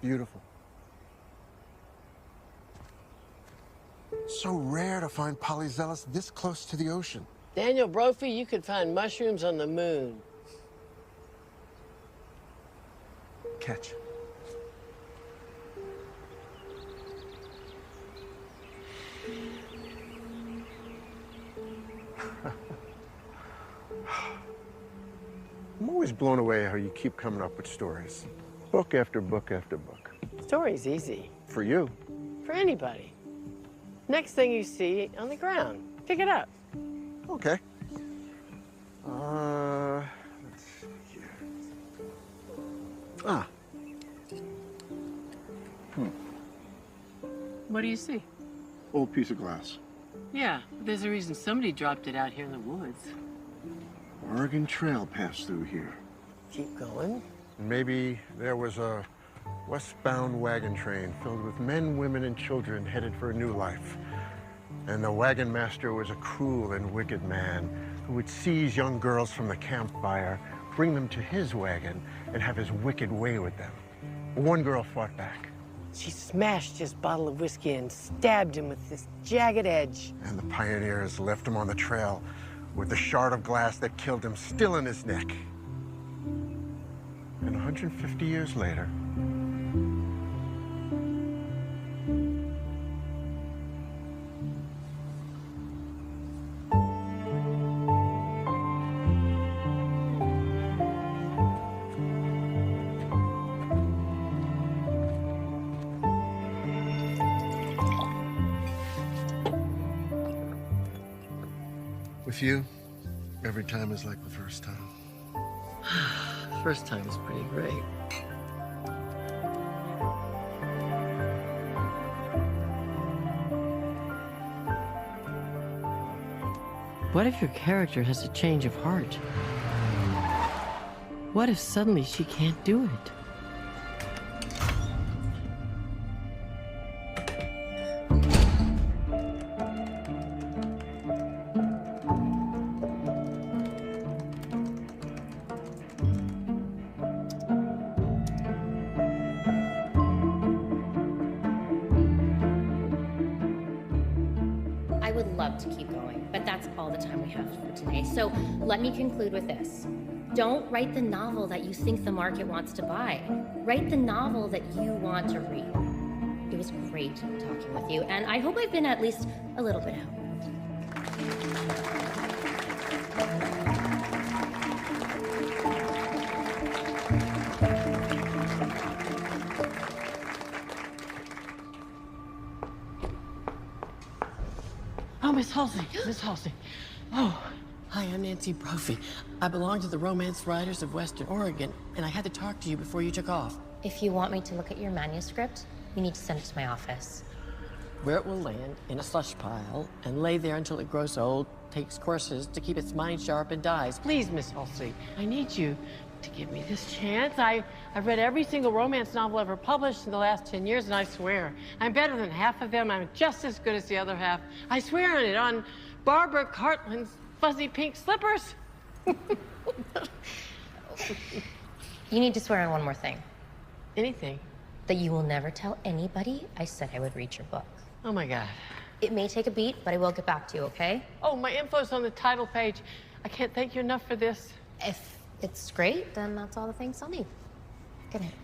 Beautiful. So rare to find polyzelos this close to the ocean. Daniel Brophy, you could find mushrooms on the moon. Catch. I'm always blown away how you keep coming up with stories. Book after book after book. Story's easy. For you. For anybody. Next thing you see on the ground, pick it up. Okay. Let's see here. Ah. What do you see? Old piece of glass. Yeah, there's a reason somebody dropped it out here in the woods. Oregon Trail passed through here. Keep going. Maybe there was a westbound wagon train filled with men, women, and children headed for a new life. And the wagon master was a cruel and wicked man who would seize young girls from the campfire, bring them to his wagon, and have his wicked way with them. One girl fought back. She smashed his bottle of whiskey and stabbed him with this jagged edge. And the pioneers left him on the trail with the shard of glass that killed him still in his neck. And 150 years later, with you, every time is like the first time. First time was pretty great. What if your character has a change of heart? What if suddenly she can't do it? to keep going, but that's all the time we have for today. So let me conclude with this. Don't write the novel that you think the market wants to buy. Write the novel that you want to read. It was great talking with you, and I hope I've been at least a little bit help. Oh, Miss Halsey, Miss Halsey. Oh, hi, I'm Nancy Brophy. I belong to the Romance Writers of Western Oregon, and I had to talk to you before you took off. If you want me to look at your manuscript, you need to send it to my office. Where it will land in a slush pile and lay there until it grows old, takes courses to keep its mind sharp, and dies. Please, Miss Halsey, I need you to give me this chance. I've read every single romance novel ever published in the last 10 years, and I swear, I'm better than half of them. I'm just as good as the other half. I swear on it, on Barbara Cartland's fuzzy pink slippers. You need to swear on one more thing. Anything? That you will never tell anybody I said I would read your book. Oh my God. It may take a beat, but I will get back to you, okay? Oh, my info's on the title page. I can't thank you enough for this. If it's great, then that's all the thanks I'll need. Good night.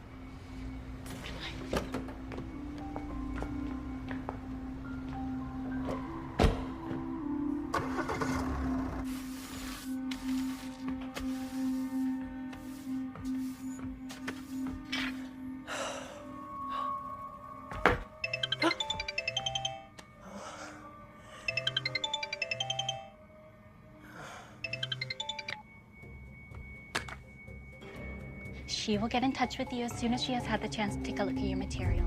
She will get in touch with you as soon as she has had the chance to take a look at your material.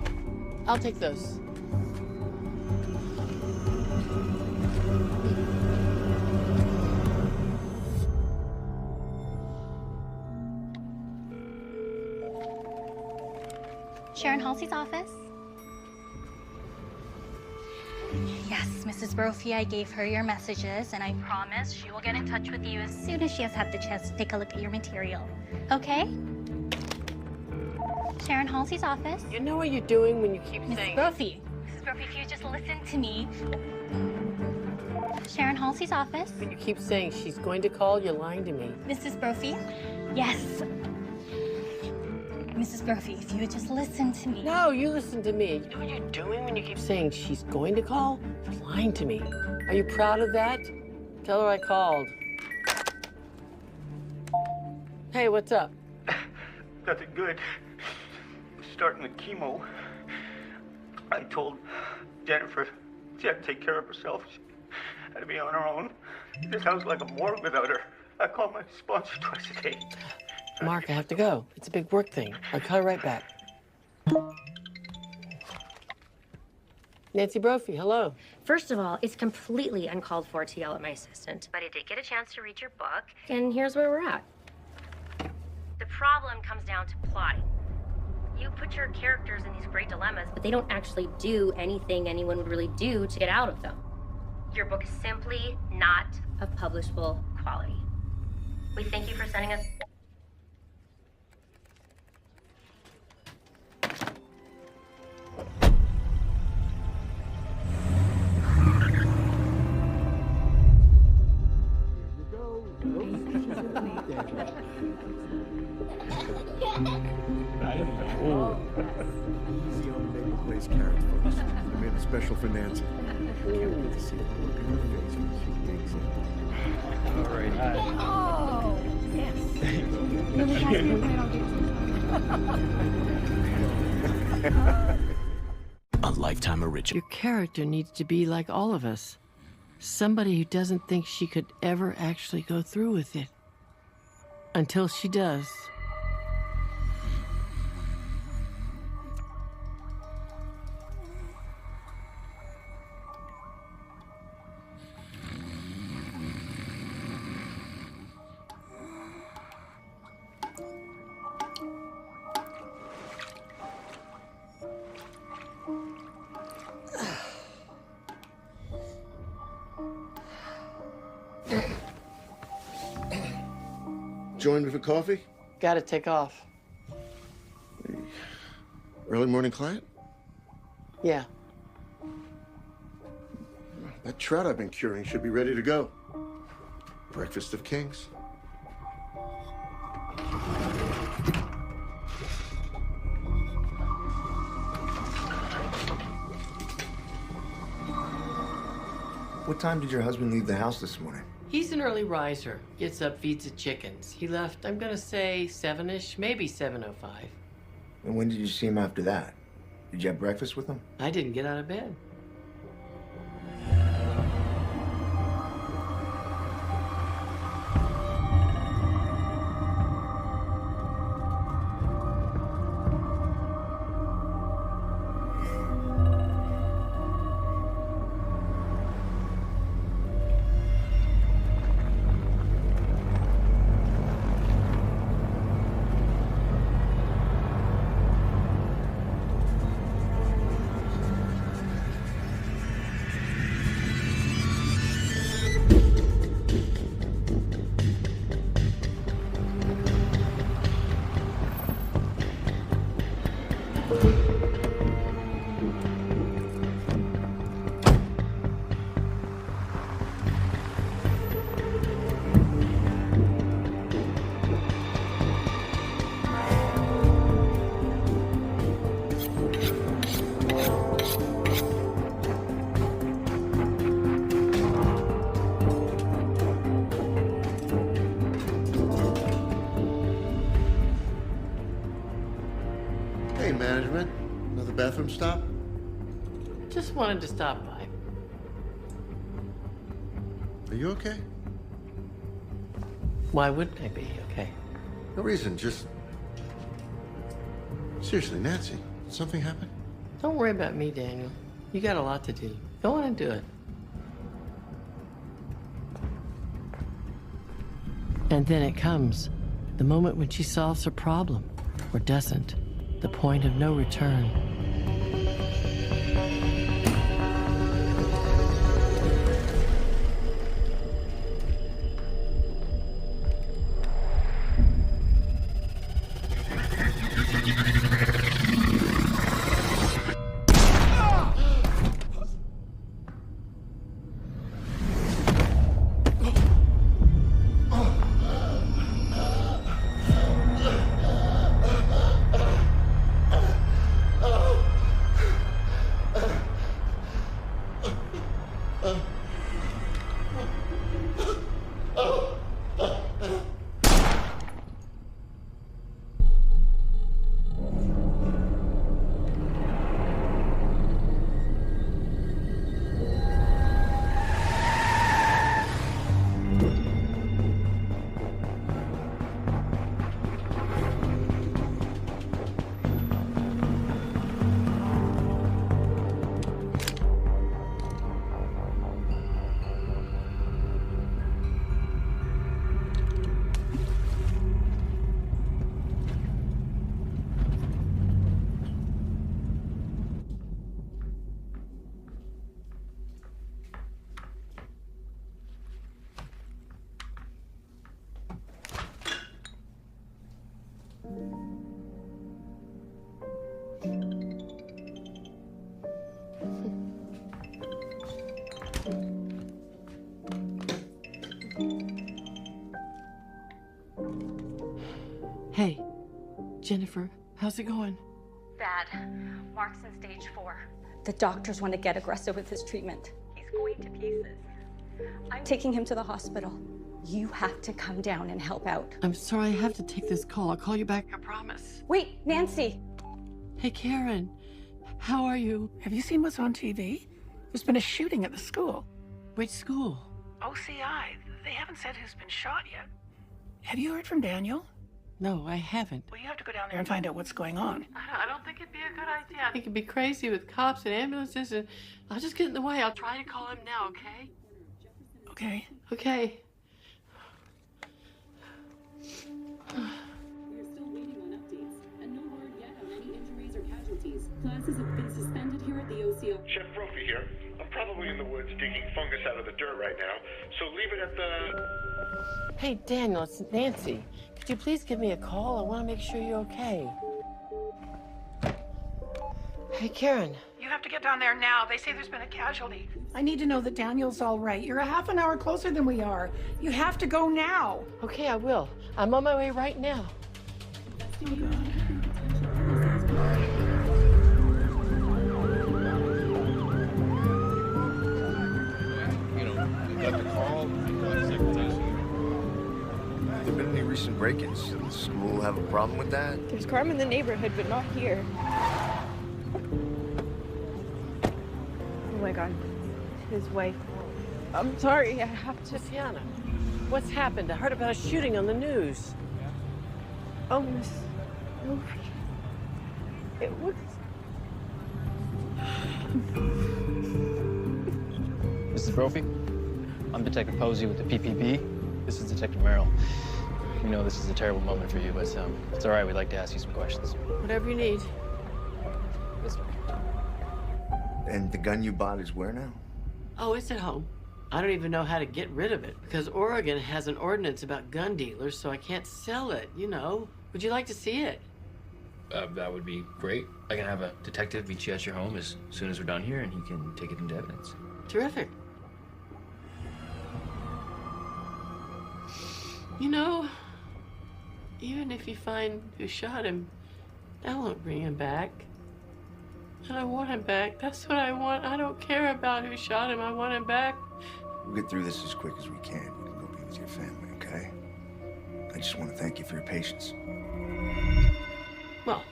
I'll take those. Sharon Halsey's office? Yes, Mrs. Brophy, I gave her your messages, and I promise she will get in touch with you as soon as she has had the chance to take a look at your material. Okay? Sharon Halsey's office. You know what you're doing when you keep saying... Mrs. Brophy, if you just listen to me. Sharon Halsey's office. When you keep saying she's going to call, you're lying to me. Mrs. Brophy? Yes. Mrs. Brophy, if you would just listen to me. No, you listen to me. You know what you're doing when you keep saying she's going to call? You're lying to me. Are you proud of that? Tell her I called. Hey, what's up? Nothing good. Starting the chemo. I told Jennifer she had to take care of herself. She had to be on her own. This house is like a morgue without her. I call my sponsor twice a day. Mark, I have to go. It's a big work thing. I'll call you right back. Nancy Brophy, hello. First of all, it's completely uncalled for to yell at my assistant. But I did get a chance to read your book, and here's where we're at. The problem comes down to plotting. You put your characters in these great dilemmas, but they don't actually do anything anyone would really do to get out of them. Your book is simply not of publishable quality. We thank you for sending us... Easy on the Maple Place carrots, folks. I made it special for Nancy. I can't wait to see the look in her face when she digs in. All right. Oh, yes. A Lifetime original. Your character needs to be like all of us. Somebody who doesn't think she could ever actually go through with it. Until she does. Join me for coffee? Gotta take off. Early morning client? Yeah. That trout I've been curing should be ready to go. Breakfast of kings. What time did your husband leave the house this morning? He's an early riser. Gets up, feeds the chickens. He left, I'm gonna say 7-ish, maybe 7:05. And when did you see him after that? Did you have breakfast with him? I didn't get out of bed. Hey, management. Another bathroom stop? Just wanted to stop by. Are you okay? Why wouldn't I be okay? No reason, just... Seriously, Nancy, did something happen? Don't worry about me, Daniel. You got a lot to do. Go on and do it. And then it comes. The moment when she solves her problem, or doesn't. The point of no return. Hey, Jennifer, how's it going? Bad. Mark's in stage 4. The doctors want to get aggressive with his treatment. He's going to pieces. I'm taking him to the hospital. You have to come down and help out. I'm sorry, I have to take this call. I'll call you back, I promise. Wait, Nancy. Hey, Karen. How are you? Have you seen what's on TV? There's been a shooting at the school. Which school? OCI. They haven't said who's been shot yet. Have you heard from Daniel? No, I haven't. Well, you have to go down there and find out what's going on. I don't think it'd be a good idea. I think it'd be crazy with cops and ambulances, and I'll just get in the way. I'll try to call him now, okay? Okay. Okay. We're still waiting on updates, and no word yet on any injuries or casualties. Classes have been suspended here at the OCO. Chef Brophy here. I'm probably in the woods digging fungus out of the dirt right now, so leave it at the... Hey, Daniel, it's Nancy. Could you please give me a call? I want to make sure you're okay. Hey, Karen. You have to get down there now. They say there's been a casualty. I need to know that Daniel's all right. You're a half an hour closer than we are. You have to go now. Okay, I will. I'm on my way right now. Oh, God. Have there been any recent break-ins? Does the school have a problem with that? There's crime in the neighborhood, but not here. Oh my God. His wife. I'm sorry, I have to. Tiziana, what's happened? I heard about a shooting on the news. Oh, Miss. It was. Mrs. Brophy, I'm Detective Posey with the PPB. This is Detective Merrill. We know this is a terrible moment for you, but it's all right. We'd like to ask you some questions. Whatever you need. This way. And the gun you bought is where now? Oh, it's at home. I don't even know how to get rid of it because Oregon has an ordinance about gun dealers, so I can't sell it, you know. Would you like to see it? That would be great. I can have a detective meet you at your home as soon as we're done here, and he can take it into evidence. Terrific. You know, even if you find who shot him, that won't bring him back. And I want him back. That's what I want. I don't care about who shot him. I want him back. We'll get through this as quick as we can. You can go be with your family, okay? I just want to thank you for your patience. Well,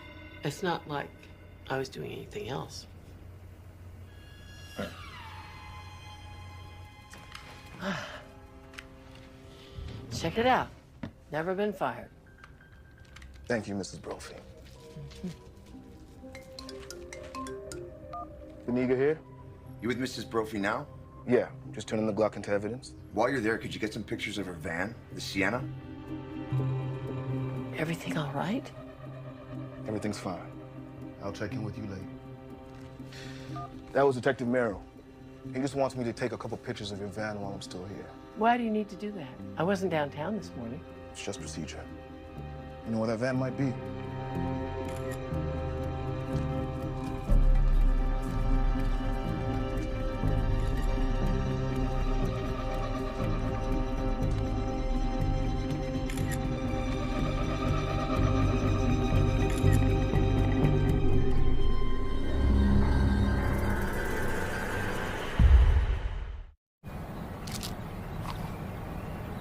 it's not like I was doing anything else. Check it out. Never been fired. Thank you, Mrs. Brophy. Beniga here? You with Mrs. Brophy now? Yeah, just turning the Glock into evidence. While you're there, could you get some pictures of her van, the Sienna? Everything all right? Everything's fine. I'll check in with you later. That was Detective Merrill. He just wants me to take a couple pictures of your van while I'm still here. Why do you need to do that? I wasn't downtown this morning. It's just procedure. You know where that van might be?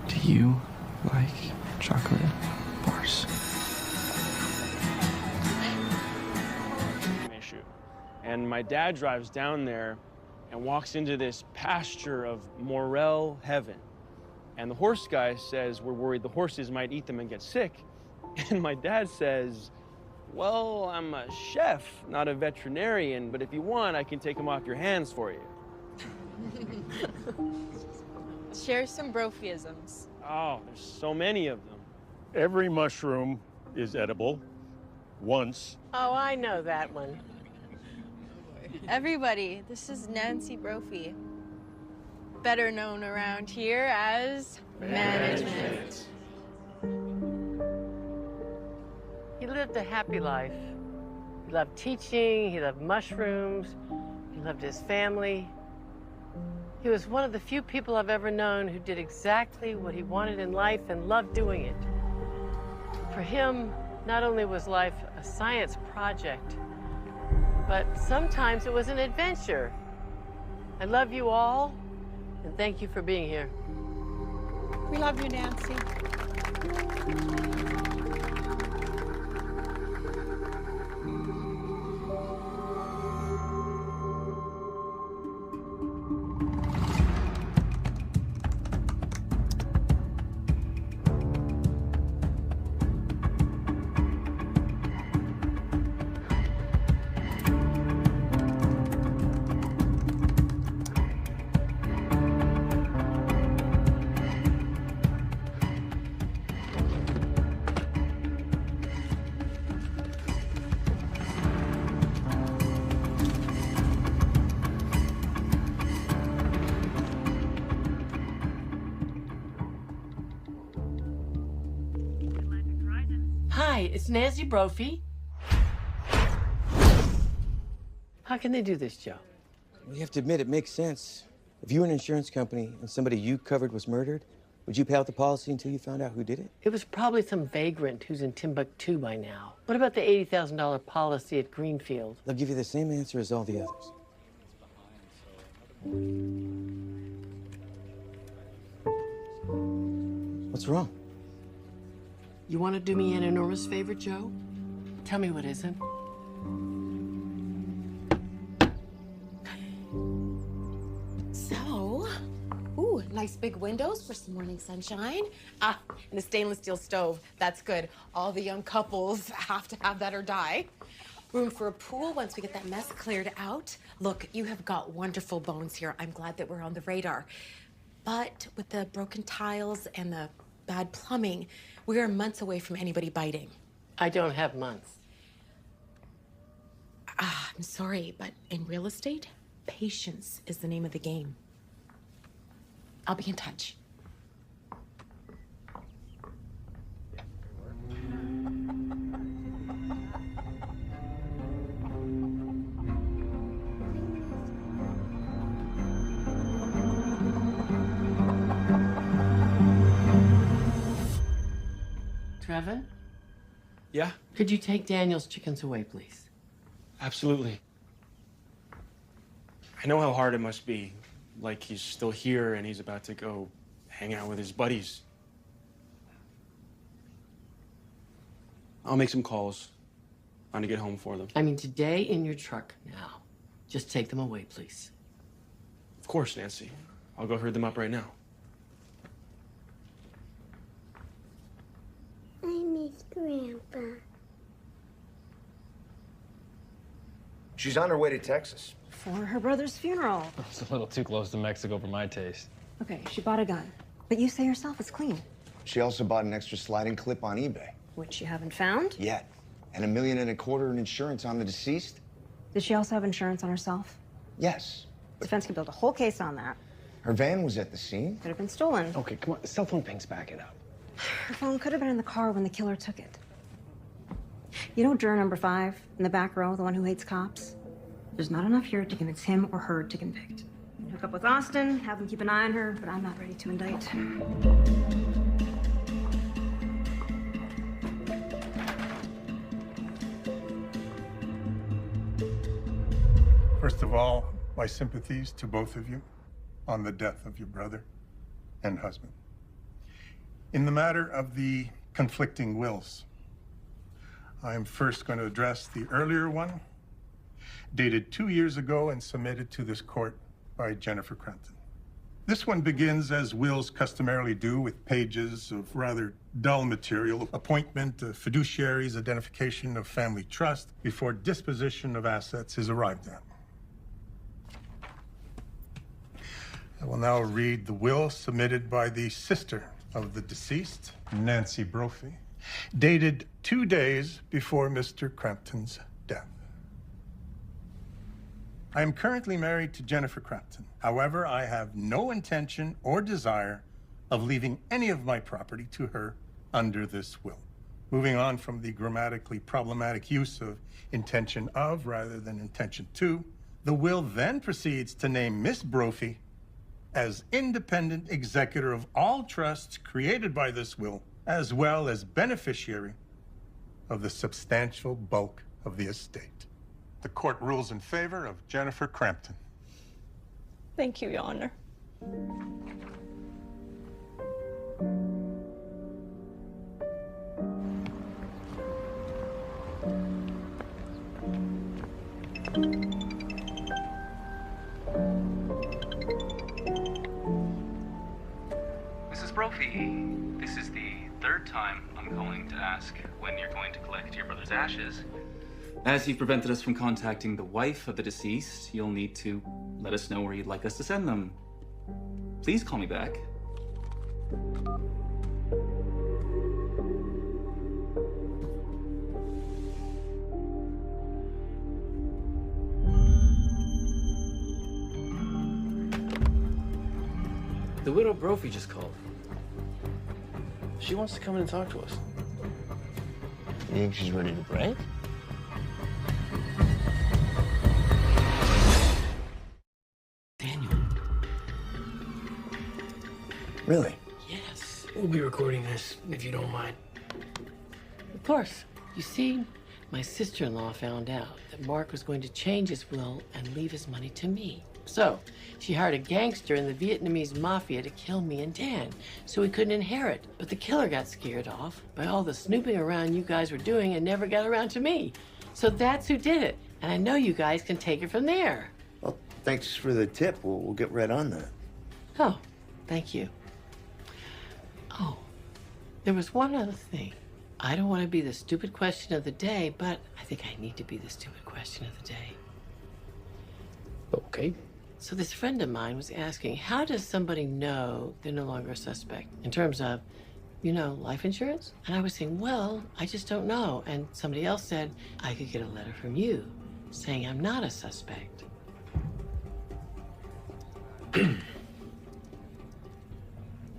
Do you like chocolate bars? Issue. And my dad drives down there and walks into this pasture of morel heaven. And the horse guy says, we're worried the horses might eat them and get sick. And my dad says, well, I'm a chef, not a veterinarian, but if you want, I can take them off your hands for you. Share some Brophyisms. Oh, there's so many of them. Every mushroom is edible once. Oh, I know that one. Everybody, this is Nancy Brophy, better known around here as management. He lived a happy life. He loved teaching, he loved mushrooms, he loved his family. He was one of the few people I've ever known who did exactly what he wanted in life and loved doing it. For him, not only was life a science project, but sometimes it was an adventure. I love you all, and thank you for being here. We love you, Nancy. Hi, it's Nancy Brophy. How can they do this, Joe? Well, you have to admit it makes sense. If you were an insurance company and somebody you covered was murdered, would you pay out the policy until you found out who did it? It was probably some vagrant who's in Timbuktu by now. What about the $80,000 policy at Greenfield? They'll give you the same answer as all the others. What's wrong? You want to do me an enormous favor, Joe? Tell me what isn't. So, ooh, nice big windows for some morning sunshine. Ah, and a stainless steel stove. That's good. All the young couples have to have that or die. Room for a pool once we get that mess cleared out. Look, you have got wonderful bones here. I'm glad that we're on the radar. But with the broken tiles and the bad plumbing, we are months away from anybody biting. I don't have months. I'm sorry, but in real estate, patience is the name of the game. I'll be in touch. Trevin? Yeah? Could you take Daniel's chickens away, please? Absolutely. I know how hard it must be. Like he's still here and he's about to go hang out with his buddies. I'll make some calls. Trying to get home for them. I mean, today in your truck now. Just take them away, please. Of course, Nancy. I'll go herd them up right now. I miss Grandpa. She's on her way to Texas. For her brother's funeral. It's a little too close to Mexico for my taste. Okay, she bought a gun. But you say yourself it's clean. She also bought an extra sliding clip on eBay. Which you haven't found? Yet. And $1.25 million in insurance on the deceased? Did she also have insurance on herself? Yes. Defense could build a whole case on that. Her van was at the scene. Could have been stolen. Okay, come on. Cell phone pings back it up. Her phone could have been in the car when the killer took it. You know juror number 5 in the back row, the one who hates cops? There's not enough here to convince him or her to convict. Hook up with Austin, have him keep an eye on her, but I'm not ready to indict. First of all, my sympathies to both of you on the death of your brother and husband. In the matter of the conflicting wills, I am first going to address the earlier one, dated 2 years ago and submitted to this court by Jennifer Crampton. This one begins as wills customarily do, with pages of rather dull material: appointment of fiduciaries, identification of family trust, before disposition of assets is arrived at. I will now read the will submitted by the sister of the deceased, Nancy Brophy, dated 2 days before Mr. Crampton's death. I am currently married to Jennifer Crampton. However, I have no intention or desire of leaving any of my property to her under this will. Moving on from the grammatically problematic use of intention of rather than intention to, the will then proceeds to name Miss Brophy as independent executor of all trusts created by this will, as well as beneficiary of the substantial bulk of the estate. The court rules in favor of Jennifer Crampton. Thank you, Your Honor. Mrs. Brophy, this is the third time I'm calling to ask when you're going to collect your brother's ashes. As you've prevented us from contacting the wife of the deceased, you'll need to let us know where you'd like us to send them. Please call me back. The widow Brophy just called. She wants to come in and talk to us. You think she's ready to break? Really? Yes. We'll be recording this, if you don't mind. Of course. You see, my sister-in-law found out that Mark was going to change his will and leave his money to me. So, she hired a gangster in the Vietnamese mafia to kill me and Dan, so we couldn't inherit. But the killer got scared off by all the snooping around you guys were doing and never got around to me. So that's who did it. And I know you guys can take it from there. Well, thanks for the tip. We'll get right on that. Oh, thank you. Oh, there was one other thing. I don't want to be the stupid question of the day, but I think I need to be the stupid question of the day. Okay. So this friend of mine was asking, how does somebody know they're no longer a suspect in terms of, you know, life insurance? And I was saying, well, I just don't know. And somebody else said, I could get a letter from you saying I'm not a suspect.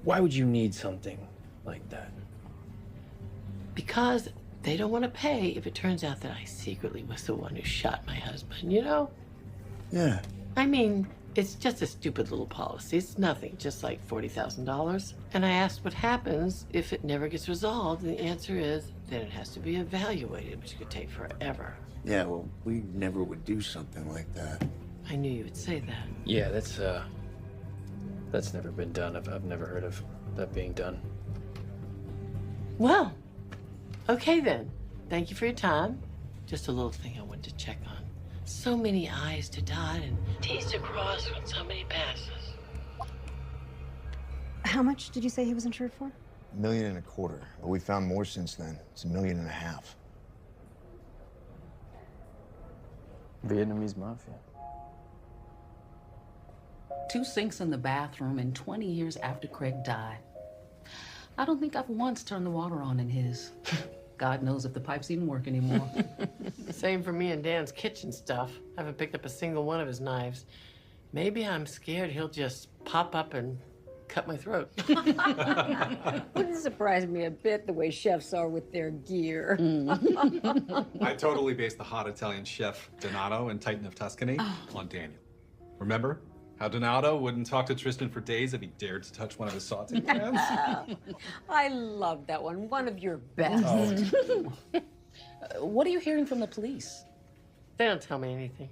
Why would you need something like that? Because they don't want to pay if it turns out that I secretly was the one who shot my husband, you know? Yeah. I mean, it's just a stupid little policy. It's nothing, just like $40,000. And I asked what happens if it never gets resolved, and the answer is then it has to be evaluated, which could take forever. Yeah, well, we never would do something like that. I knew you would say that. Yeah, that's never been done. I've never heard of that being done. Well, okay then. Thank you for your time. Just a little thing I wanted to check on. So many I's to dot and T's to cross when somebody passes. How much did you say he was insured for? $1.25 million, but we found more since then. It's $1.5 million. Vietnamese mafia. 2 sinks in the bathroom and 20 years after Craig died. I don't think I've once turned the water on in his. God knows if the pipes even work anymore. Same for me and Dan's kitchen stuff. I haven't picked up a single one of his knives. Maybe I'm scared he'll just pop up and cut my throat. Wouldn't surprise me a bit the way chefs are with their gear. I totally based the hot Italian chef Donato in Titan of Tuscany on Daniel. Remember how Donato wouldn't talk to Tristan for days if he dared to touch one of his sauteing pans? I love that one. One of your best. What are you hearing from the police? They don't tell me anything.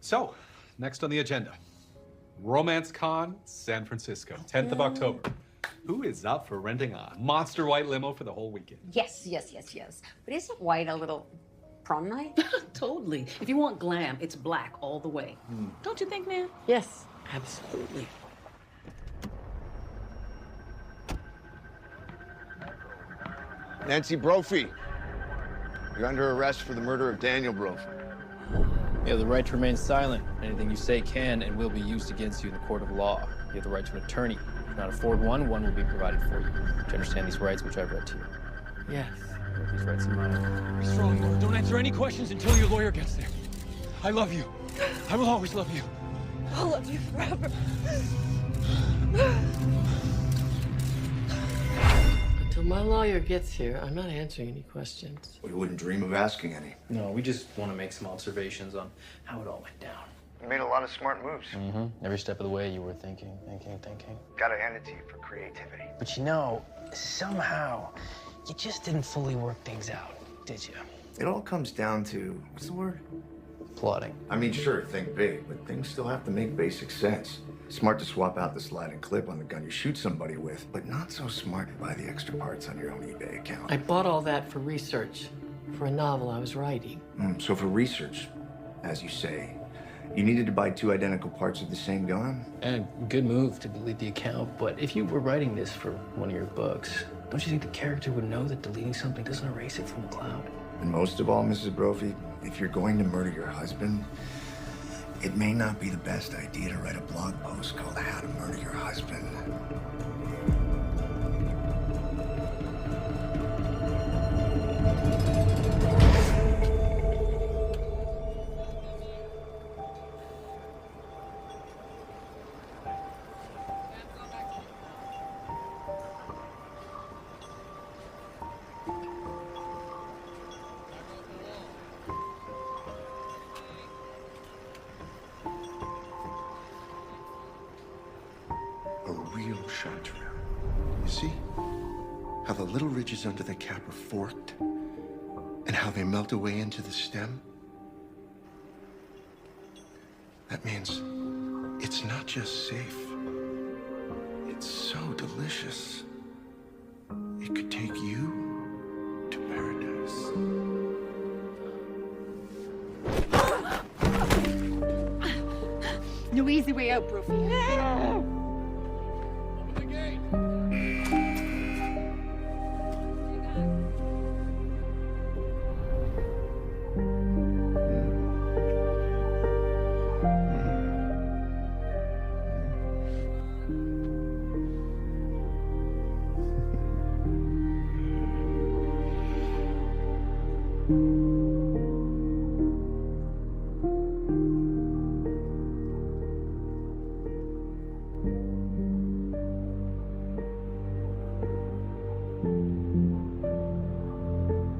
So, next on the agenda, Romance Con San Francisco, 10th of October. Who is up for renting a monster white limo for the whole weekend? Yes. But isn't white a little prom night? Totally. If you want glam, it's black all the way. Don't you think, man? Yes, absolutely. Nancy Brophy, you're under arrest for the murder of Daniel Brophy. You have the right to remain silent. Anything you say can and will be used against you in the court of law. You have the right to an attorney. If you cannot afford one, one will be provided for you. Do you understand these rights which I've read to you? Yes. These rights in mind. Be strong, Laura. Don't answer any questions until your lawyer gets there. I love you. I will always love you. I'll love you forever. Until my lawyer gets here, I'm not answering any questions. We wouldn't dream of asking any. No, we just want to make some observations on how it all went down. You made a lot of smart moves. Every step of the way you were thinking. Gotta hand it to you for creativity. But you know, somehow, you just didn't fully work things out, did you? It all comes down to, what's the word? Plotting. I mean, sure, think big, but things still have to make basic sense. Smart to swap out the sliding clip on the gun you shoot somebody with, but not so smart to buy the extra parts on your own eBay account. I bought all that for research, for a novel I was writing. So for research, as you say, you needed to buy 2 identical parts of the same gun? And good move to delete the account, but if you were writing this for one of your books, don't you think the character would know that deleting something doesn't erase it from the cloud? And most of all, Mrs. Brophy, if you're going to murder your husband, it may not be the best idea to write a blog post called How to Murder Your Husband. real chanterelle. You see how the little ridges under the cap are forked and how they melt away into the stem? That means it's not just safe. It's so delicious. It could take you to paradise. No easy way out, Brophy.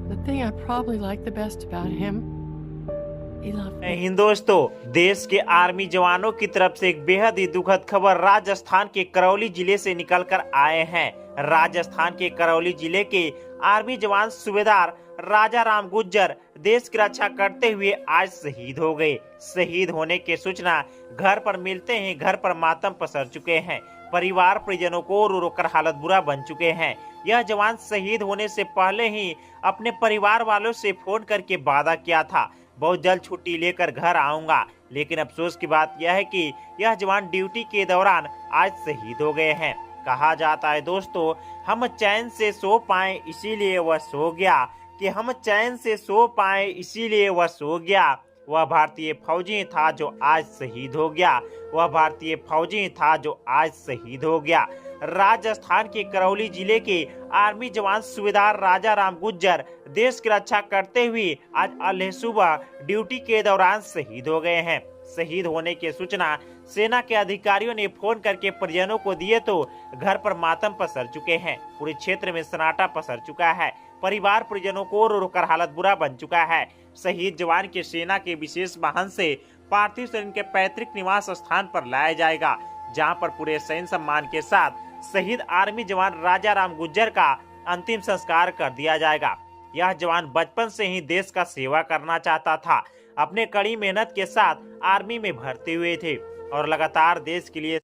The thing I probably like the best about him, he loved me. इन दोस्तों, देश के army जवानों की तरफ से एक बेहद ही दुखद खबर राजस्थान के करौली जिले से निकलकर आए हैं। राजस्थान के करौली जिले के आर्मी जवान सूबेदार राजा राम गुज्जर देश की रक्षा करते हुए आज शहीद हो गए। शहीद होने की सूचना घर पर मिलते ही घर पर मातम पसर चुके हैं। परिवार परिजनों को रो रो कर हालत बुरा बन चुके हैं। यह जवान शहीद होने से पहले ही अपने परिवार वालों से फोन करके वादा किया था, बहुत जल्द छुट्टी लेकर घर आऊंगा। लेकिन अफसोस की बात यह है कि यह जवान ड्यूटी के दौरान आज शहीद हो गए हैं। कहा जाता है दोस्तों, हम चैन से सो पाए इसीलिए वह सो गया, कि हम चैन से सो पाए इसीलिए वह सो गया। वह भारतीय फौजी था जो आज शहीद हो गया। वह भारतीय फौजी था जो आज शहीद हो गया। राजस्थान के करौली जिले के आर्मी जवान सूबेदार राजा राम गुज्जर देश की रक्षा करते हुए आज अलह सुबह ड्यूटी के दौरान शहीद हो गए हैं। शहीद होने की सूचना सेना के अधिकारियों ने फोन करके परिजनों को दिए तो घर पर मातम पसर चुके हैं। पूरे क्षेत्र में सन्नाटा पसर चुका है। परिवार परिजनों को रो रो कर हालत बुरा बन चुका है। शहीद जवान के सेना के विशेष वाहन से पार्थिव शरीर के पैतृक निवास स्थान पर लाया जाएगा, जहां पर पूरे सैन्य सम्मान के साथ शहीद आर्मी जवान राजा राम गुज्जर का अंतिम संस्कार कर दिया जाएगा। यह जवान बचपन से ही देश का सेवा करना चाहता था। अपने कड़ी मेहनत के साथ आर्मी में भर्ती हुए थे और लगातार देश के लिए